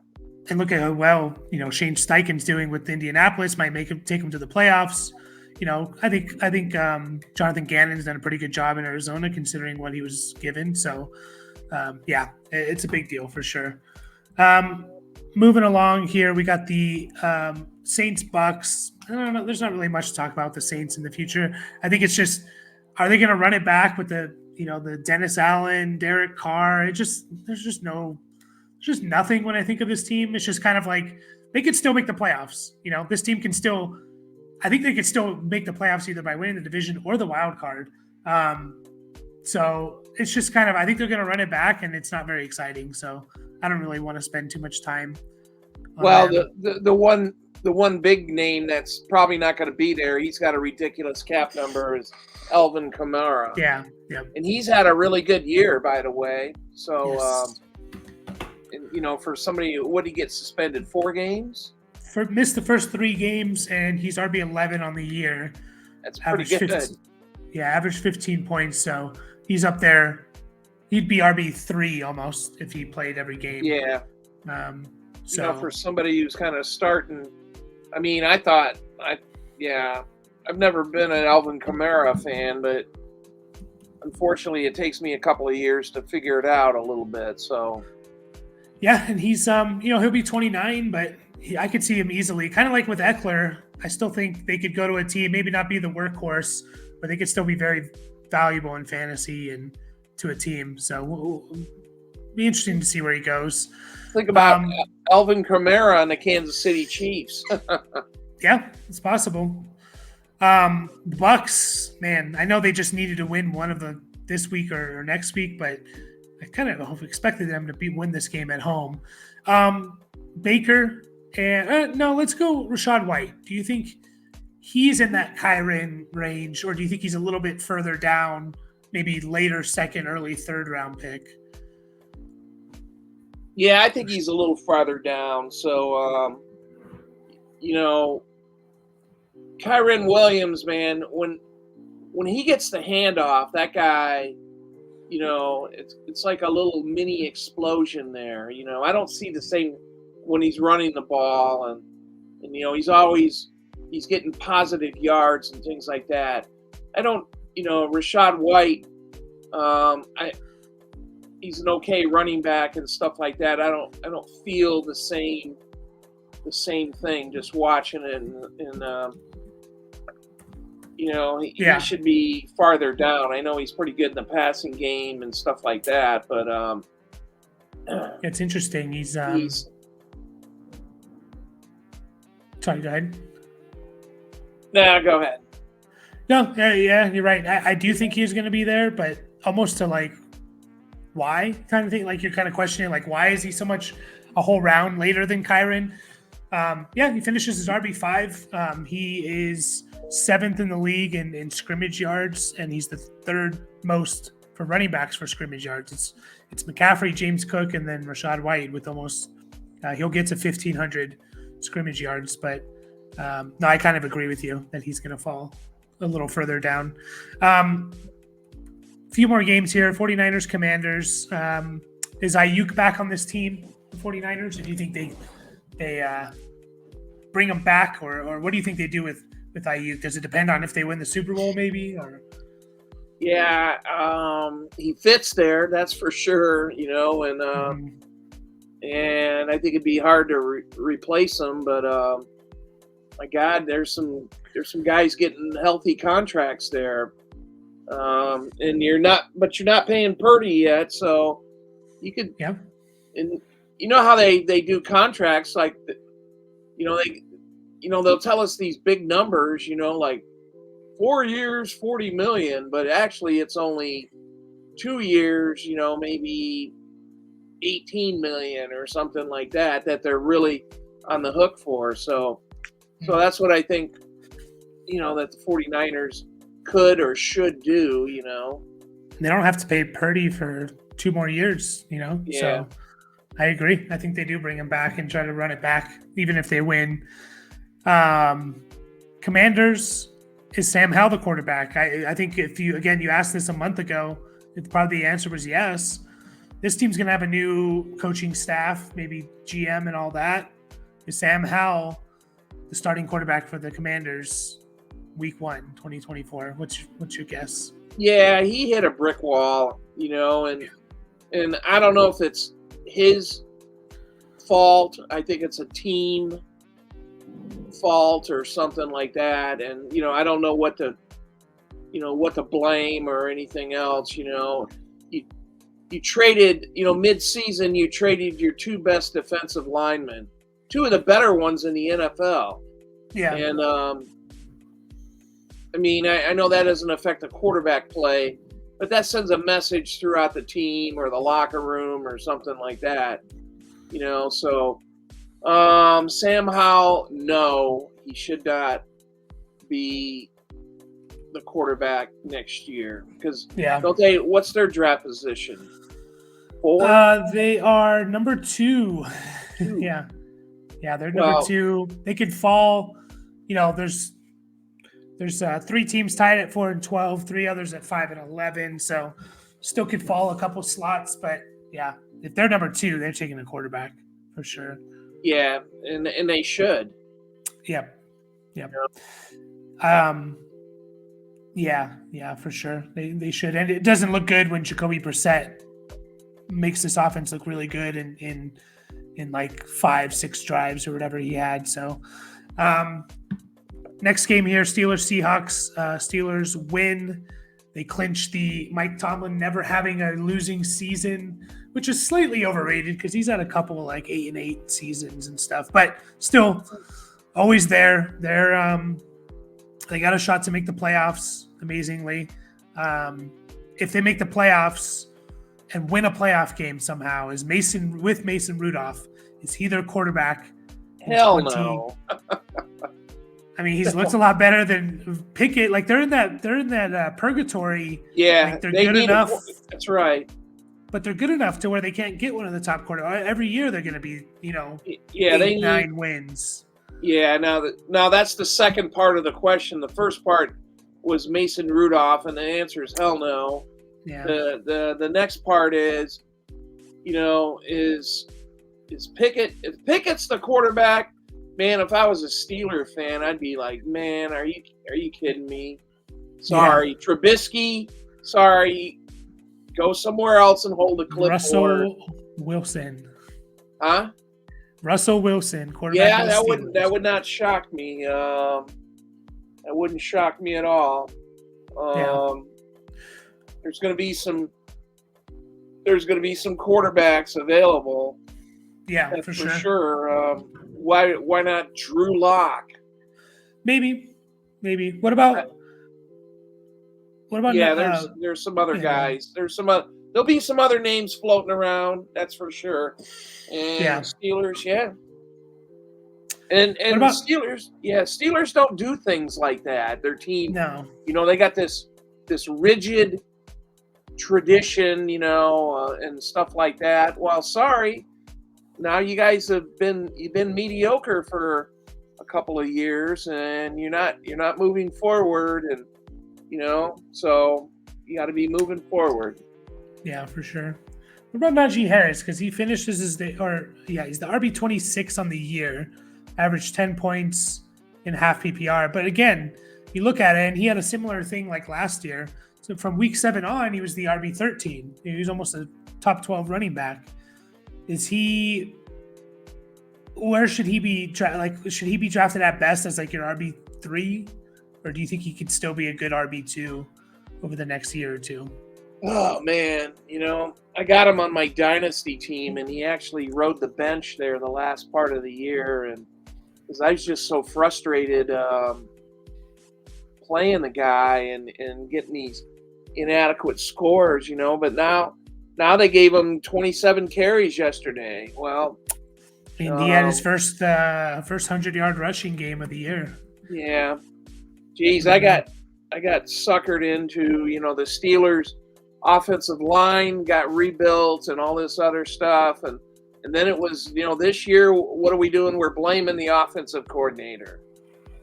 And look at how well Shane Steichen's doing with Indianapolis. Might take him to the playoffs. I think Jonathan Gannon's done a pretty good job in Arizona considering what he was given. So yeah, it's a big deal for sure. Moving along here, we got the Saints Bucs. I don't know. There's not really much to talk about the Saints in the future. I think it's just, are they going to run it back with the Dennis Allen, Derek Carr? There's just nothing when I think of this team. It's just kind of like they could still make the playoffs. This team can still. I think they could still make the playoffs either by winning the division or the wild card. So it's just kind of, I think they're going to run it back, and it's not very exciting. So I don't really want to spend too much time. Well, the one big name that's probably not going to be there, he's got a ridiculous cap number, is Alvin Kamara. Yeah. And he's had a really good year, by the way. So, yes. For somebody, what did he get suspended? 4 games? Missed the first 3 games, and he's RB11 on the year. That's pretty good. Averaged 15 points, so he's up there. He'd be RB3 almost if he played every game. Yeah. So for somebody who's kind of starting, I mean, I've never been an Alvin Kamara fan, but unfortunately, it takes me a couple of years to figure it out a little bit. So. Yeah, and he's he'll be 29, but I could see him easily, kind of like with Eckler. I still think they could go to a team, maybe not be the workhorse, but they could still be very valuable in fantasy and to a team. So it'll be interesting to see where he goes. Think about Alvin Kamara and the Kansas City Chiefs. Yeah, it's possible. The Bucs, man, I know they just needed to win one of this week or next week, but I kind of expected them to win this game at home. Baker. And no, let's go Rachaad White. Do you think he's in that Kyren range, or do you think he's a little bit further down, maybe later second, early third round pick? Yeah, I think he's a little farther down. So, Kyren Williams, man, when he gets the handoff, that guy, it's like a little mini explosion there. I don't see the same when he's running the ball, and he's getting positive yards and things like that. I don't, Rachaad White, he's an okay running back and stuff like that. I don't feel the same thing just watching it, and he should be farther down. I know he's pretty good in the passing game and stuff like that, but it's interesting. He's sorry, go ahead. Nah, go ahead. No, yeah, you're right. I do think he's going to be there, but almost to like why kind of thing. Like you're kind of questioning, like why is he so much a whole round later than Kyren? He finishes his RB5. He is 7th in the league in scrimmage yards, and he's the 3rd most for running backs for scrimmage yards. It's McCaffrey, James Cook, and then Rachaad White with almost he'll get to 1,500 scrimmage yards. But no, I kind of agree with you that he's going to fall a little further down. Few more games here. 49ers, Commanders. Is Ayuk back on this team, the 49ers? Or do you think they bring him back, or what do you think they do with Ayuk? Does it depend on if they win the Super Bowl, maybe? Or he fits there, that's for sure. And I think it'd be hard to replace him. But my God, there's some guys getting healthy contracts there, and you're not paying Purdy yet, so you could. Yeah. And you know how they do contracts, like they'll tell us these big numbers, like 4 years, 40 million, but actually it's only 2 years, maybe 18 million or something like that they're really on the hook for. So that's what I think, that the 49ers could or should do, They don't have to pay Purdy for 2 more years, Yeah. So I agree. I think they do bring him back and try to run it back, even if they win. Commanders, is Sam Howell the quarterback? I think if you asked this a month ago, probably the answer was yes. This team's going to have a new coaching staff, maybe GM and all that. Is Sam Howell the starting quarterback for the Commanders week 1, 2024? What's your guess? Yeah, he hit a brick wall, and I don't know if it's his fault. I think it's a team fault or something like that. And, I don't know what to blame or anything else. You traded, mid-season, you traded your 2 best defensive linemen, 2 of the better ones in the NFL. Yeah. And, I know that doesn't affect the quarterback play, but that sends a message throughout the team or the locker room or something like that. So Sam Howell, no, he should not be the quarterback next year because what's their draft position? 4? They are number 2. Yeah, they're number 2. They could fall. There's 3 teams tied at 4 and 12, 3 others at 5 and 11. So still could fall a couple slots, but yeah, if they're number 2, they're taking a quarterback for sure. Yeah, and they should. Yep. Yeah, for sure. They should. And it doesn't look good when Jacoby Brissett makes this offense look really good in like 5-6 drives or whatever he had. So next game here, Steelers-Seahawks. Steelers win. They clinch the Mike Tomlin never having a losing season, which is slightly overrated because he's had a couple like 8-8 seasons and stuff, but still always there. They got a shot to make the playoffs, amazingly. If they make the playoffs and win a playoff game somehow, is Mason Rudolph, is he their quarterback? Hell no. He's looked a lot better than Pickett. Like they're in that purgatory. Yeah, like they're good enough. That's right. But they're good enough to where they can't get one of the top quarterbacks. Every year they're going to be, 9 wins. Yeah, now that's the second part of the question. The first part was Mason Rudolph, and the answer is hell no. Yeah. The next part is, is Pickett? If Pickett's the quarterback, man, if I was a Steeler fan, I'd be like, man, are you kidding me? Sorry, yeah. Trubisky. Sorry, go somewhere else and hold the clipboard. Russell Wilson. Huh? Russell Wilson, quarterback. Yeah, that would not shock me. That wouldn't shock me at all. There's going to be some quarterbacks available. Yeah, that's for sure. Why not Drew Lock? Maybe. What about? Yeah, there's some other guys. There'll be some other names floating around. That's for sure. And Steelers, yeah. And Steelers don't do things like that. Their team, they got this rigid tradition, and stuff like that. Well, sorry. Now you guys you've been mediocre for a couple of years, and you're not moving forward, and so you got to be moving forward. Yeah, for sure. What about Najee Harris? Because he finishes he's the RB 26 on the year, averaged 10 points in half PPR. But again, you look at it, and he had a similar thing like last year. So from week 7 on, he was the RB 13. He was almost a top 12 running back. Where should he be? Should he be drafted at best as like your RB 3, or do you think he could still be a good RB 2 over the next year or two? Oh man, I got him on my dynasty team, and he actually rode the bench there the last part of the year, and because I was just so frustrated playing the guy and getting these inadequate scores, But now they gave him 27 carries yesterday. Well, and he had his first 100-yard rushing game of the year. Yeah, geez, I got suckered into the Steelers. Offensive line got rebuilt and all this other stuff, and And then it was, this year, what are we doing? We're blaming the offensive coordinator.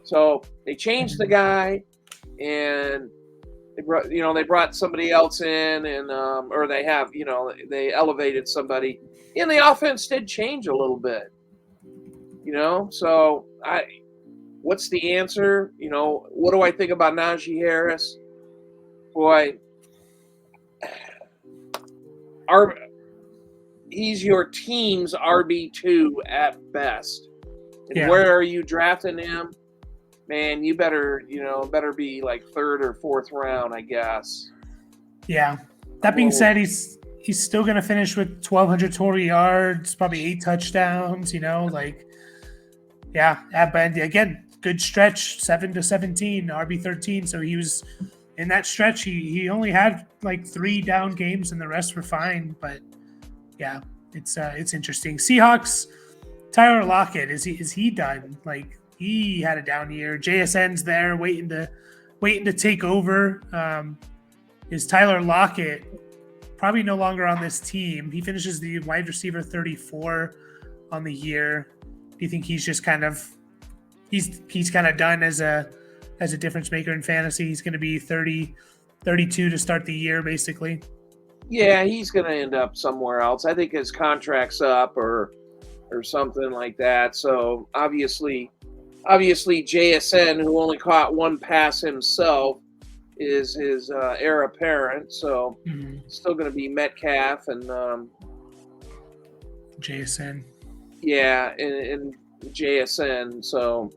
So they changed the guy, and they brought somebody else in, and or they elevated somebody, and the offense did change a little bit. So what's the answer? What do I think about Najee Harris? Boy, he's your team's RB2 at best. And where are you drafting him? Man, you better be like third or fourth round, I guess. Yeah. That being said, he's still going to finish with 1,200 total yards, probably 8 touchdowns, but again, good stretch, 7-17, RB13. So he was in that stretch. He only had like 3 down games, and the rest were fine. But yeah, it's interesting. Seahawks, Tyler Lockett, is he done? Like, he had a down year. JSN's there waiting to take over. Is Tyler Lockett probably no longer on this team? He finishes the wide receiver 34 on the year. Do you think he's just kind of done as a difference maker in fantasy? He's going to be 32 to start the year, basically. Yeah, he's going to end up somewhere else. I think his contract's up or something like that. So obviously JSN, who only caught 1 pass himself, is his heir apparent. So still going to be Metcalf and JSN. Yeah, and JSN. So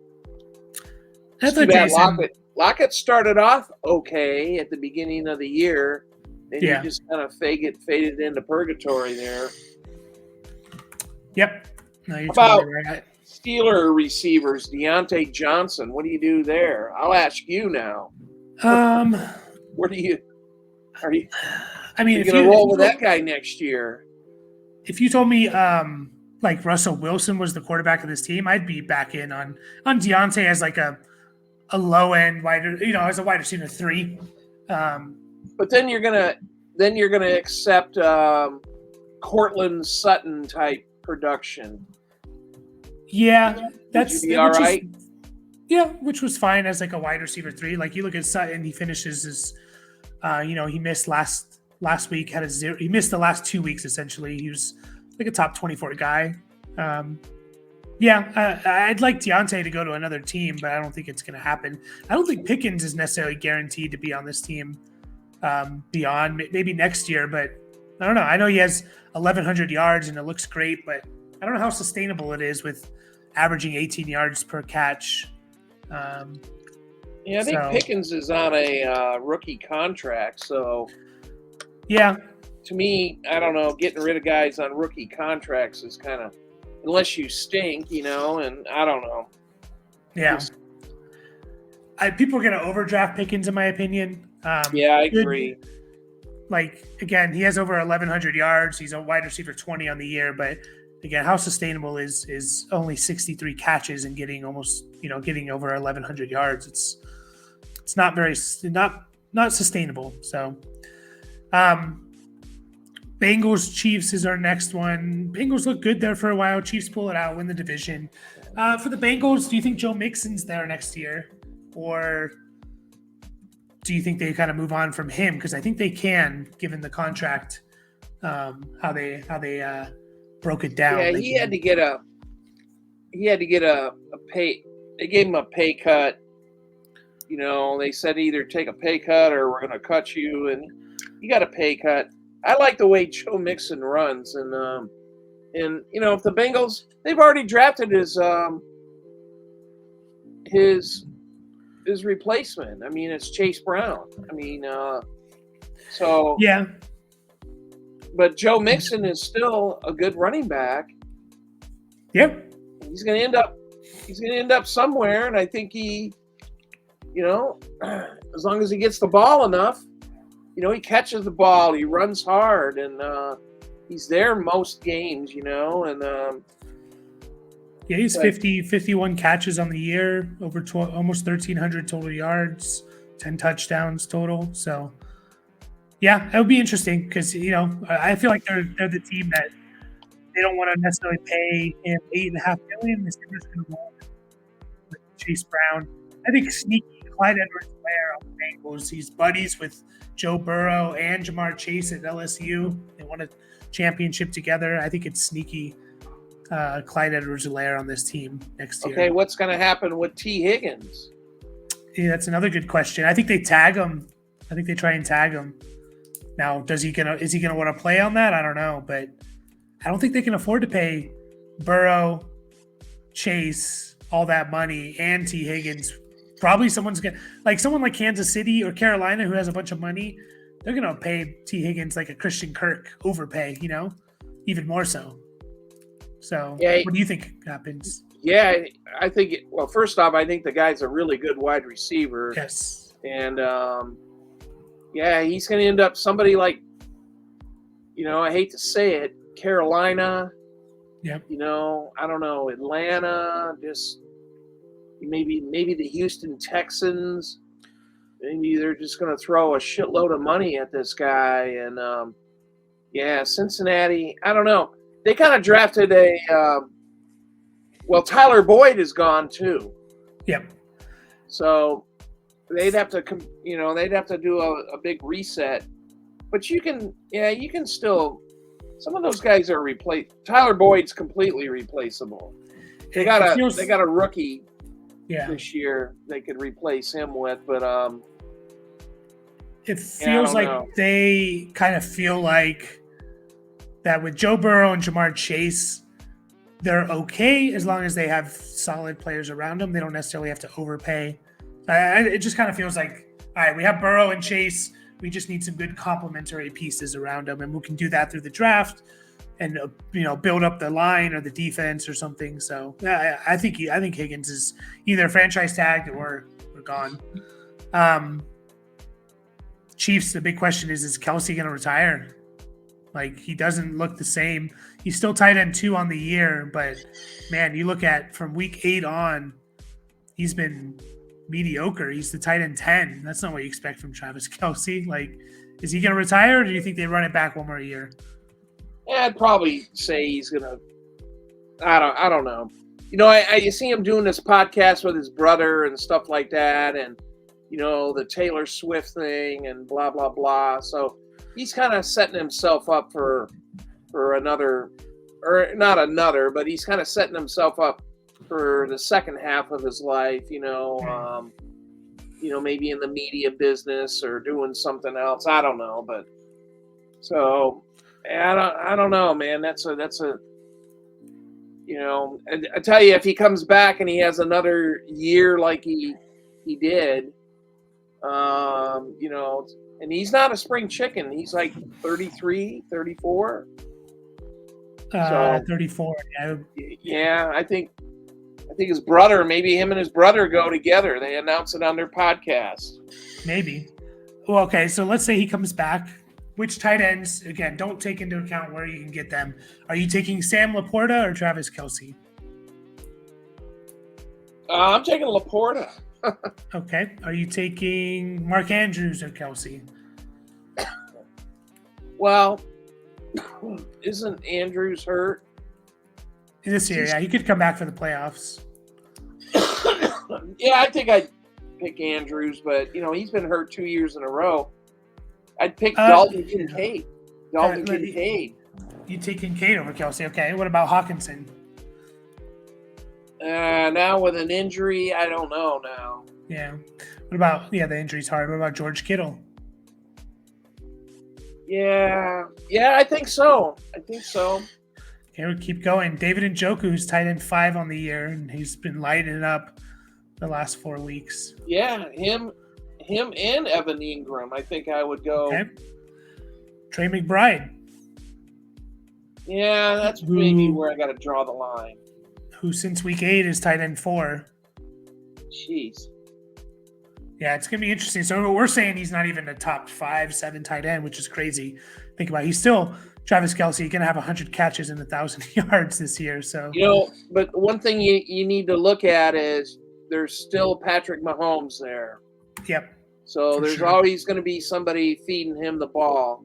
that's a JSN. Lockett started off okay at the beginning of the year. Then you just kind of faded into purgatory there. Yep. No, you're about totally right. Steeler receivers, Deontay Johnson. What do you do there? I'll ask you now. Where are you? I mean, you're going to roll with that guy next year. If you told me like Russell Wilson was the quarterback of this team, I'd be back in on Deontay as like a low end as a wide receiver 3. But then you're gonna accept Cortland Sutton type production. Yeah, that's all right. Which was fine as like a wide receiver 3. Like, you look at Sutton, he finishes his, he missed last week, had a 0. He missed the last 2 weeks essentially. He was like a top 24 guy. I'd like Deontay to go to another team, but I don't think it's going to happen. I don't think Pickens is necessarily guaranteed to be on this team beyond maybe next year, but I don't know. I know he has 1,100 yards and it looks great, but I don't know how sustainable it is with averaging 18 yards per catch. I think Pickens is on a rookie contract, so to me, I don't know, getting rid of guys on rookie contracts is kind of, unless you stink, and I don't know. Yeah. People are going to overdraft Pickens, in my opinion. I agree. Like, again, he has over 1,100 yards. He's a wide receiver 20 on the year, but again, how sustainable is only 63 catches and getting almost, getting over 1,100 yards? It's not very, not sustainable. So, Bengals Chiefs is our next one. Bengals look good there for a while. Chiefs pull it out, win the division. For the Bengals, do you think Joe Mixon's there next year, or do you think they kind of move on from him? Because I think they can, given the contract, how they broke it down. Yeah, he had to get a pay. They gave him a pay cut. They said either take a pay cut or we're going to cut you, and he got a pay cut. I like the way Joe Mixon runs, and if the Bengals, they've already drafted his replacement. I mean, it's Chase Brown. I mean, but Joe Mixon is still a good running back. Yep. He's going to end up somewhere, and I think he, as long as he gets the ball enough, he catches the ball, he runs hard, and he's there most games, and he's 51 catches on the year, over almost 1,300 total yards, 10 touchdowns total. So, it would be interesting because, I feel like they're the team that they don't want to necessarily pay him $8.5 million. They're just going to roll with Chase Brown. I think sneaky Clyde Edwards-Helaire on the Bengals. He's buddies with Joe Burrow and Jamar Chase at LSU. They won a championship together. I think it's sneaky Clyde Edwards-Helaire on this team next year. Okay, what's going to happen with T. Higgins? Yeah, that's another good question. I think they tag him. I think they try and tag him. Now, is he gonna want to play on that? I don't know, but I don't think they can afford to pay Burrow, Chase, all that money, and T. Higgins. Probably someone like Kansas City or Carolina who has a bunch of money. They're gonna pay T. Higgins like a Christian Kirk overpay, even more so. So, what do you think happens? Yeah, I think. Well, first off, I think the guy's a really good wide receiver. Yes, and he's going to end up somebody like, I hate to say it, Carolina. Yep. I don't know, Atlanta, just maybe the Houston Texans. Maybe they're just going to throw a shitload of money at this guy. And, Cincinnati, I don't know. They kind of drafted Tyler Boyd is gone too. Yep. So they'd have to do a big reset. But you can still, some of those guys are replaced. Tyler Boyd's completely replaceable. They got a rookie this year they could replace him with, but it feels they kind of feel like that with Joe Burrow and Jamar Chase, they're okay as long as they have solid players around them. They don't necessarily have to overpay. It just kind of feels like, all right, we have Burrow and Chase. We just need some good complementary pieces around them, and we can do that through the draft and build up the line or the defense or something. So I think Higgins is either franchise tagged or gone. Chiefs, the big question is Kelce going to retire? Like, he doesn't look the same. He's still tight end 2 on the year, but man, you look at from week 8 on, he's been mediocre. He's the tight end 10. That's not what you expect from Travis Kelce. Like, is he going to retire, or do you think they run it back one more year? Yeah, I'd probably say he's going to. I don't know. I see him doing this podcast with his brother and stuff like that, and the Taylor Swift thing and blah blah blah. So he's kind of setting himself up for another, or not another, but he's kind of setting himself up for the second half of his life, maybe in the media business or doing something else. I don't know, but so I don't know, man. That's a I tell you, if he comes back and he has another year like he did, and he's not a spring chicken. He's like 33, 34. 34. Yeah, I think his brother, maybe him and his brother go together. They announce it on their podcast. Maybe. Well, okay, so let's say he comes back. Which tight ends, again, don't take into account where you can get them. Are you taking Sam Laporta or Travis Kelce? I'm taking Laporta. Okay. Are you taking Mark Andrews or Kelce? Well, isn't Andrews hurt? This year, yeah. He could come back for the playoffs. Yeah, I think I'd pick Andrews, but, he's been hurt 2 years in a row. I'd pick Dalton Kincaid. Kincaid. You take Kincaid over Kelce. Okay. What about Hawkinson? Now with an injury, I don't know now. Yeah. What about, the injury's hard. What about George Kittle? Yeah, I think so. Okay, we'll keep going. David Njoku, who's tight end 5 on the year, and he's been lighting it up the last 4 weeks. Yeah, him and Evan Ingram, I think I would go. Okay. Trey McBride. Yeah, that's maybe where I got to draw the line. Who since week 8 is tight end 4. Jeez. Yeah, it's going to be interesting. So we're saying he's not even a top 5, 7 tight end, which is crazy. Think about it. He's still Travis Kelce. He's going to have 100 catches and 1,000 yards this year. So but one thing you need to look at is there's still Patrick Mahomes there. Yep. So there's always going to be somebody feeding him the ball.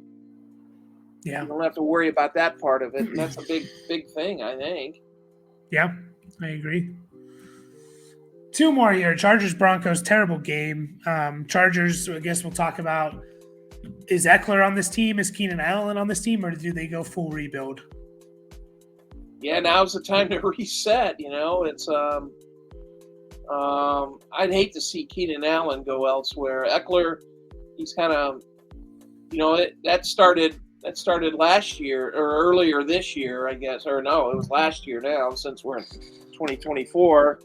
Yeah. You don't have to worry about that part of it, and that's a big thing, I think. Yeah, I agree. Two more here. Chargers Broncos, terrible game. Chargers, I guess we'll talk about. Is Eckler on this team? Is Keenan Allen on this team, or do they go full rebuild? Yeah, now's the time to reset. It's I'd hate to see Keenan Allen go elsewhere. Eckler, he's kind of, that started last year or earlier this year, I guess, or no, it was last year now since we're in 2024.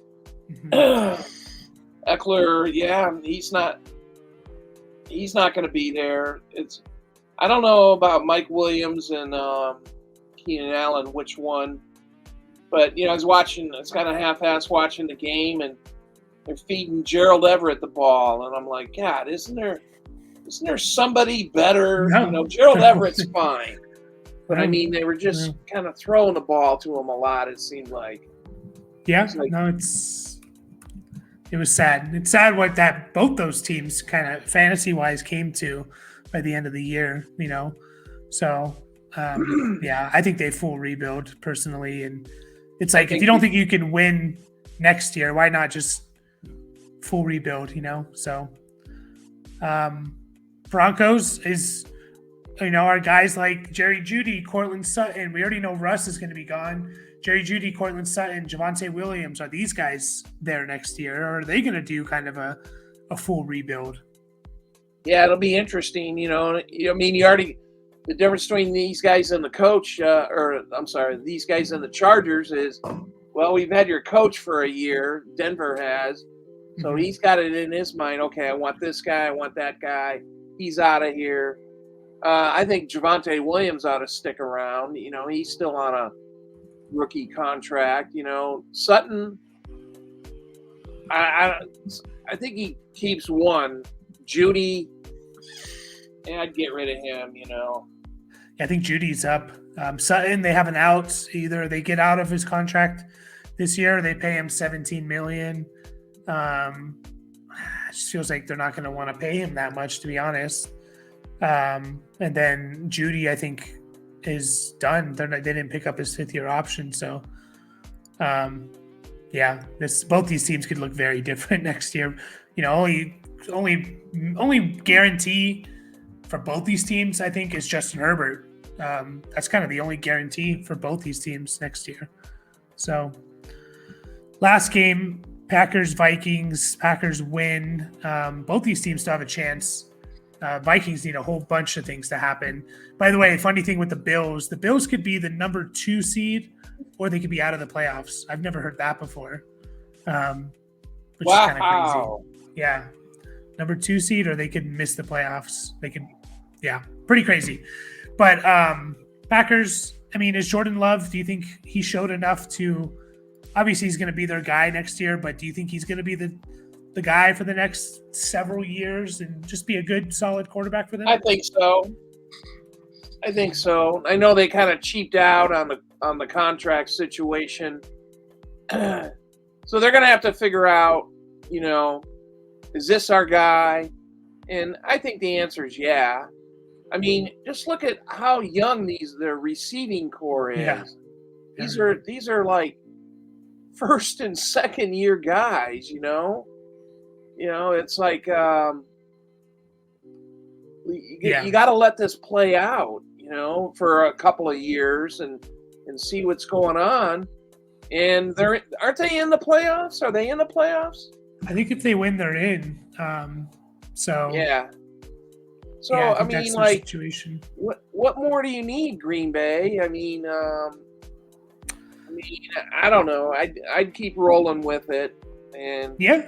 Eckler, yeah, he's not going to be there. I don't know about Mike Williams and Keenan Allen, which one, but I was watching. It's kind of half-ass watching the game, and they're feeding Gerald Everett the ball, and I'm like, God, isn't there somebody better? No. Gerald Everett's fine, but No. I mean, they were just kind of throwing the ball to him a lot. It seemed like. Yeah, it was sad. It's sad what both those teams kind of fantasy-wise came to by the end of the year, So, yeah, I think they full rebuild personally. And it's like, if you don't think you can win next year, why not just full rebuild, So, Broncos is, our guys like Jerry Jeudy, Cortland Sutton. We already know Russ is going to be gone. Jerry Jeudy, Cortland Sutton, Javonte Williams, are these guys there next year? Or are they going to do kind of a full rebuild? Yeah, it'll be interesting. You already, the difference between these guys and the coach, these guys and the Chargers is, well, we've had your coach for a year. Denver has. So he's got it in his mind, okay, I want this guy, I want that guy. He's out of here. I think Javonte Williams ought to stick around. He's still on a rookie contract. Sutton, I think he keeps one. Jeudy, I'd get rid of him. I think Judy's up. Sutton, they have an out. Either they get out of his contract this year, or they pay him $17 million. It just feels like they're not going to want to pay him that much, to be honest. And then Jeudy, I think, is done. They didn't pick up his 5th-year option, so yeah, both these teams could look very different next year. Only guarantee for both these teams, I think, is Justin Herbert. That's kind of the only guarantee for both these teams next year. So, last game, Packers-Vikings. Packers win. Both these teams still have a chance. Vikings need a whole bunch of things to happen. By the way, funny thing with the Bills could be the number 2 seed, or they could be out of the playoffs. I've never heard that before, which is kind of crazy. Yeah, number 2 seed, or they could miss the playoffs. They could, yeah, pretty crazy. But Packers, I mean, is Jordan Love, do you think he showed enough to, obviously he's going to be their guy next year, but do you think he's going to be the guy for the next several years and just be a good, solid quarterback for them? I think so. I know they kind of cheaped out on the contract situation. So they're going to have to figure out, is this our guy? And I think the answer is yeah. I mean, just look at how young their receiving core is. Yeah. These are like first and second year guys, it's like you got to let this play out, for a couple of years and see what's going on. And aren't they in the playoffs? Are they in the playoffs? I think if they win, they're in. So yeah. So yeah, I mean, like, situation. What more do you need, Green Bay? I mean, I don't know. I'd keep rolling with it. And yeah,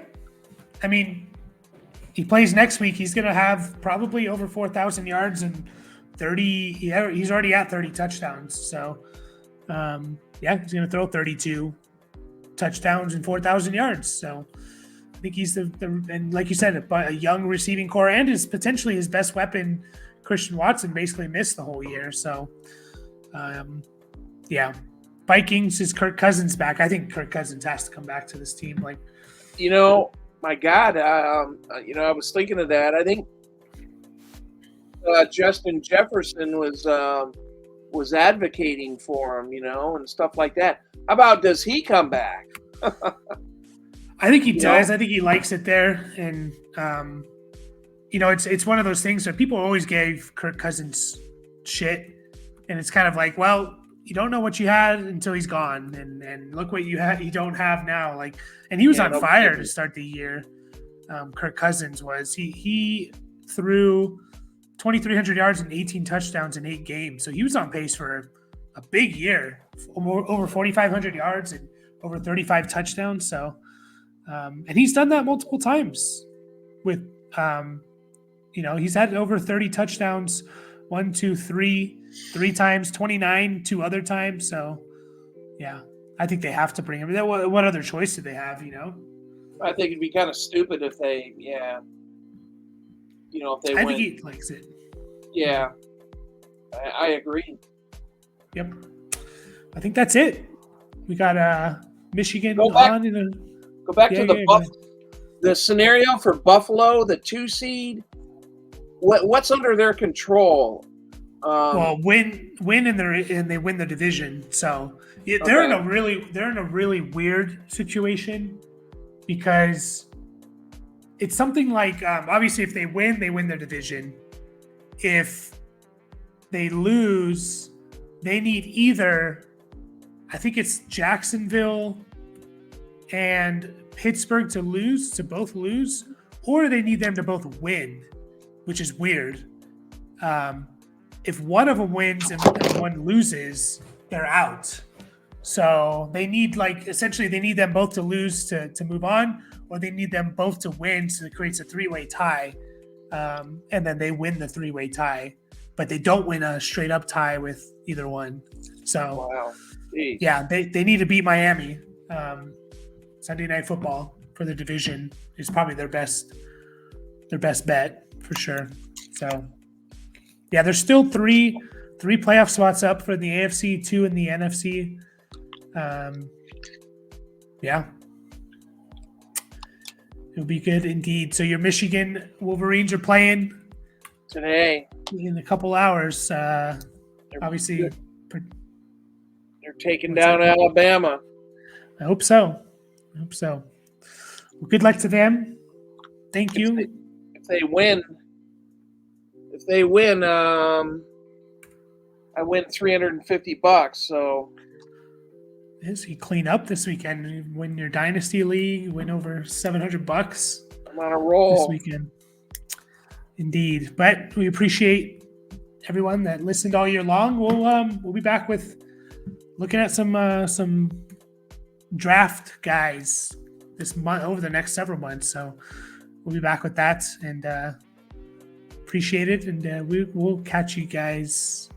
I mean, he plays next week. He's going to have probably over 4,000 yards and 30. Yeah, he's already at 30 touchdowns. So, yeah, he's going to throw 32 touchdowns and 4,000 yards. So, I think he's and like you said, a young receiving core, and is potentially his best weapon. Christian Watson basically missed the whole year. So, yeah. Vikings is Kirk Cousins back. I think Kirk Cousins has to come back to this team. Like, my God, I was thinking of that. I think Justin Jefferson was advocating for him, and stuff like that. How about does he come back? I think he does. I think he likes it there, and it's one of those things that people always gave Kirk Cousins shit, and it's kind of like, well, you don't know what you had until he's gone, and look what you don't have now. Like, and he was on fire to start the year. Kirk Cousins was. He threw 2,300 yards and 18 touchdowns in 8 games, so he was on pace for a big year, over 4,500 yards and over 35 touchdowns. So, and he's done that multiple times with, he's had over 30 touchdowns, 1, 2, 3 times, 29 2 other times. So, yeah, I think they have to bring him. What other choice do they have? I think it'd be kind of stupid if they, if they I win. think he likes it. Yeah, I agree. Yep. I think that's it. We got Michigan Go back on. to the scenario for Buffalo, the 2 seed. What's under their control? Win and they win the division. So they're in a really weird situation because it's something like obviously if they win their division. If they lose, they need either, I think it's Jacksonville and Pittsburgh to both lose, or they need them to both win, which is weird. If one of them wins and one loses, they're out. So they need essentially they need them both to lose to move on, or they need them both to win, so it creates a 3-way tie. And then they win the 3-way tie, but they don't win a straight up tie with either one. So, wow. Yeah, they need to beat Miami. Sunday Night Football for the division is probably their best bet for sure. So, yeah, there's still three playoff spots up for the AFC, 2 in the NFC. Yeah. It'll be good indeed. So your Michigan Wolverines are playing today in a couple hours. Obviously, they're taking down Alabama. I hope so. Well, good luck to them. Thank you. If they win, I win $350. So. Yes, you clean up this weekend. You win your dynasty league. Win over $700. I'm on a roll this weekend. Indeed, but we appreciate everyone that listened all year long. We'll be back with looking at some draft guys this month over the next several months. So we'll be back with that and appreciate it. And we'll catch you guys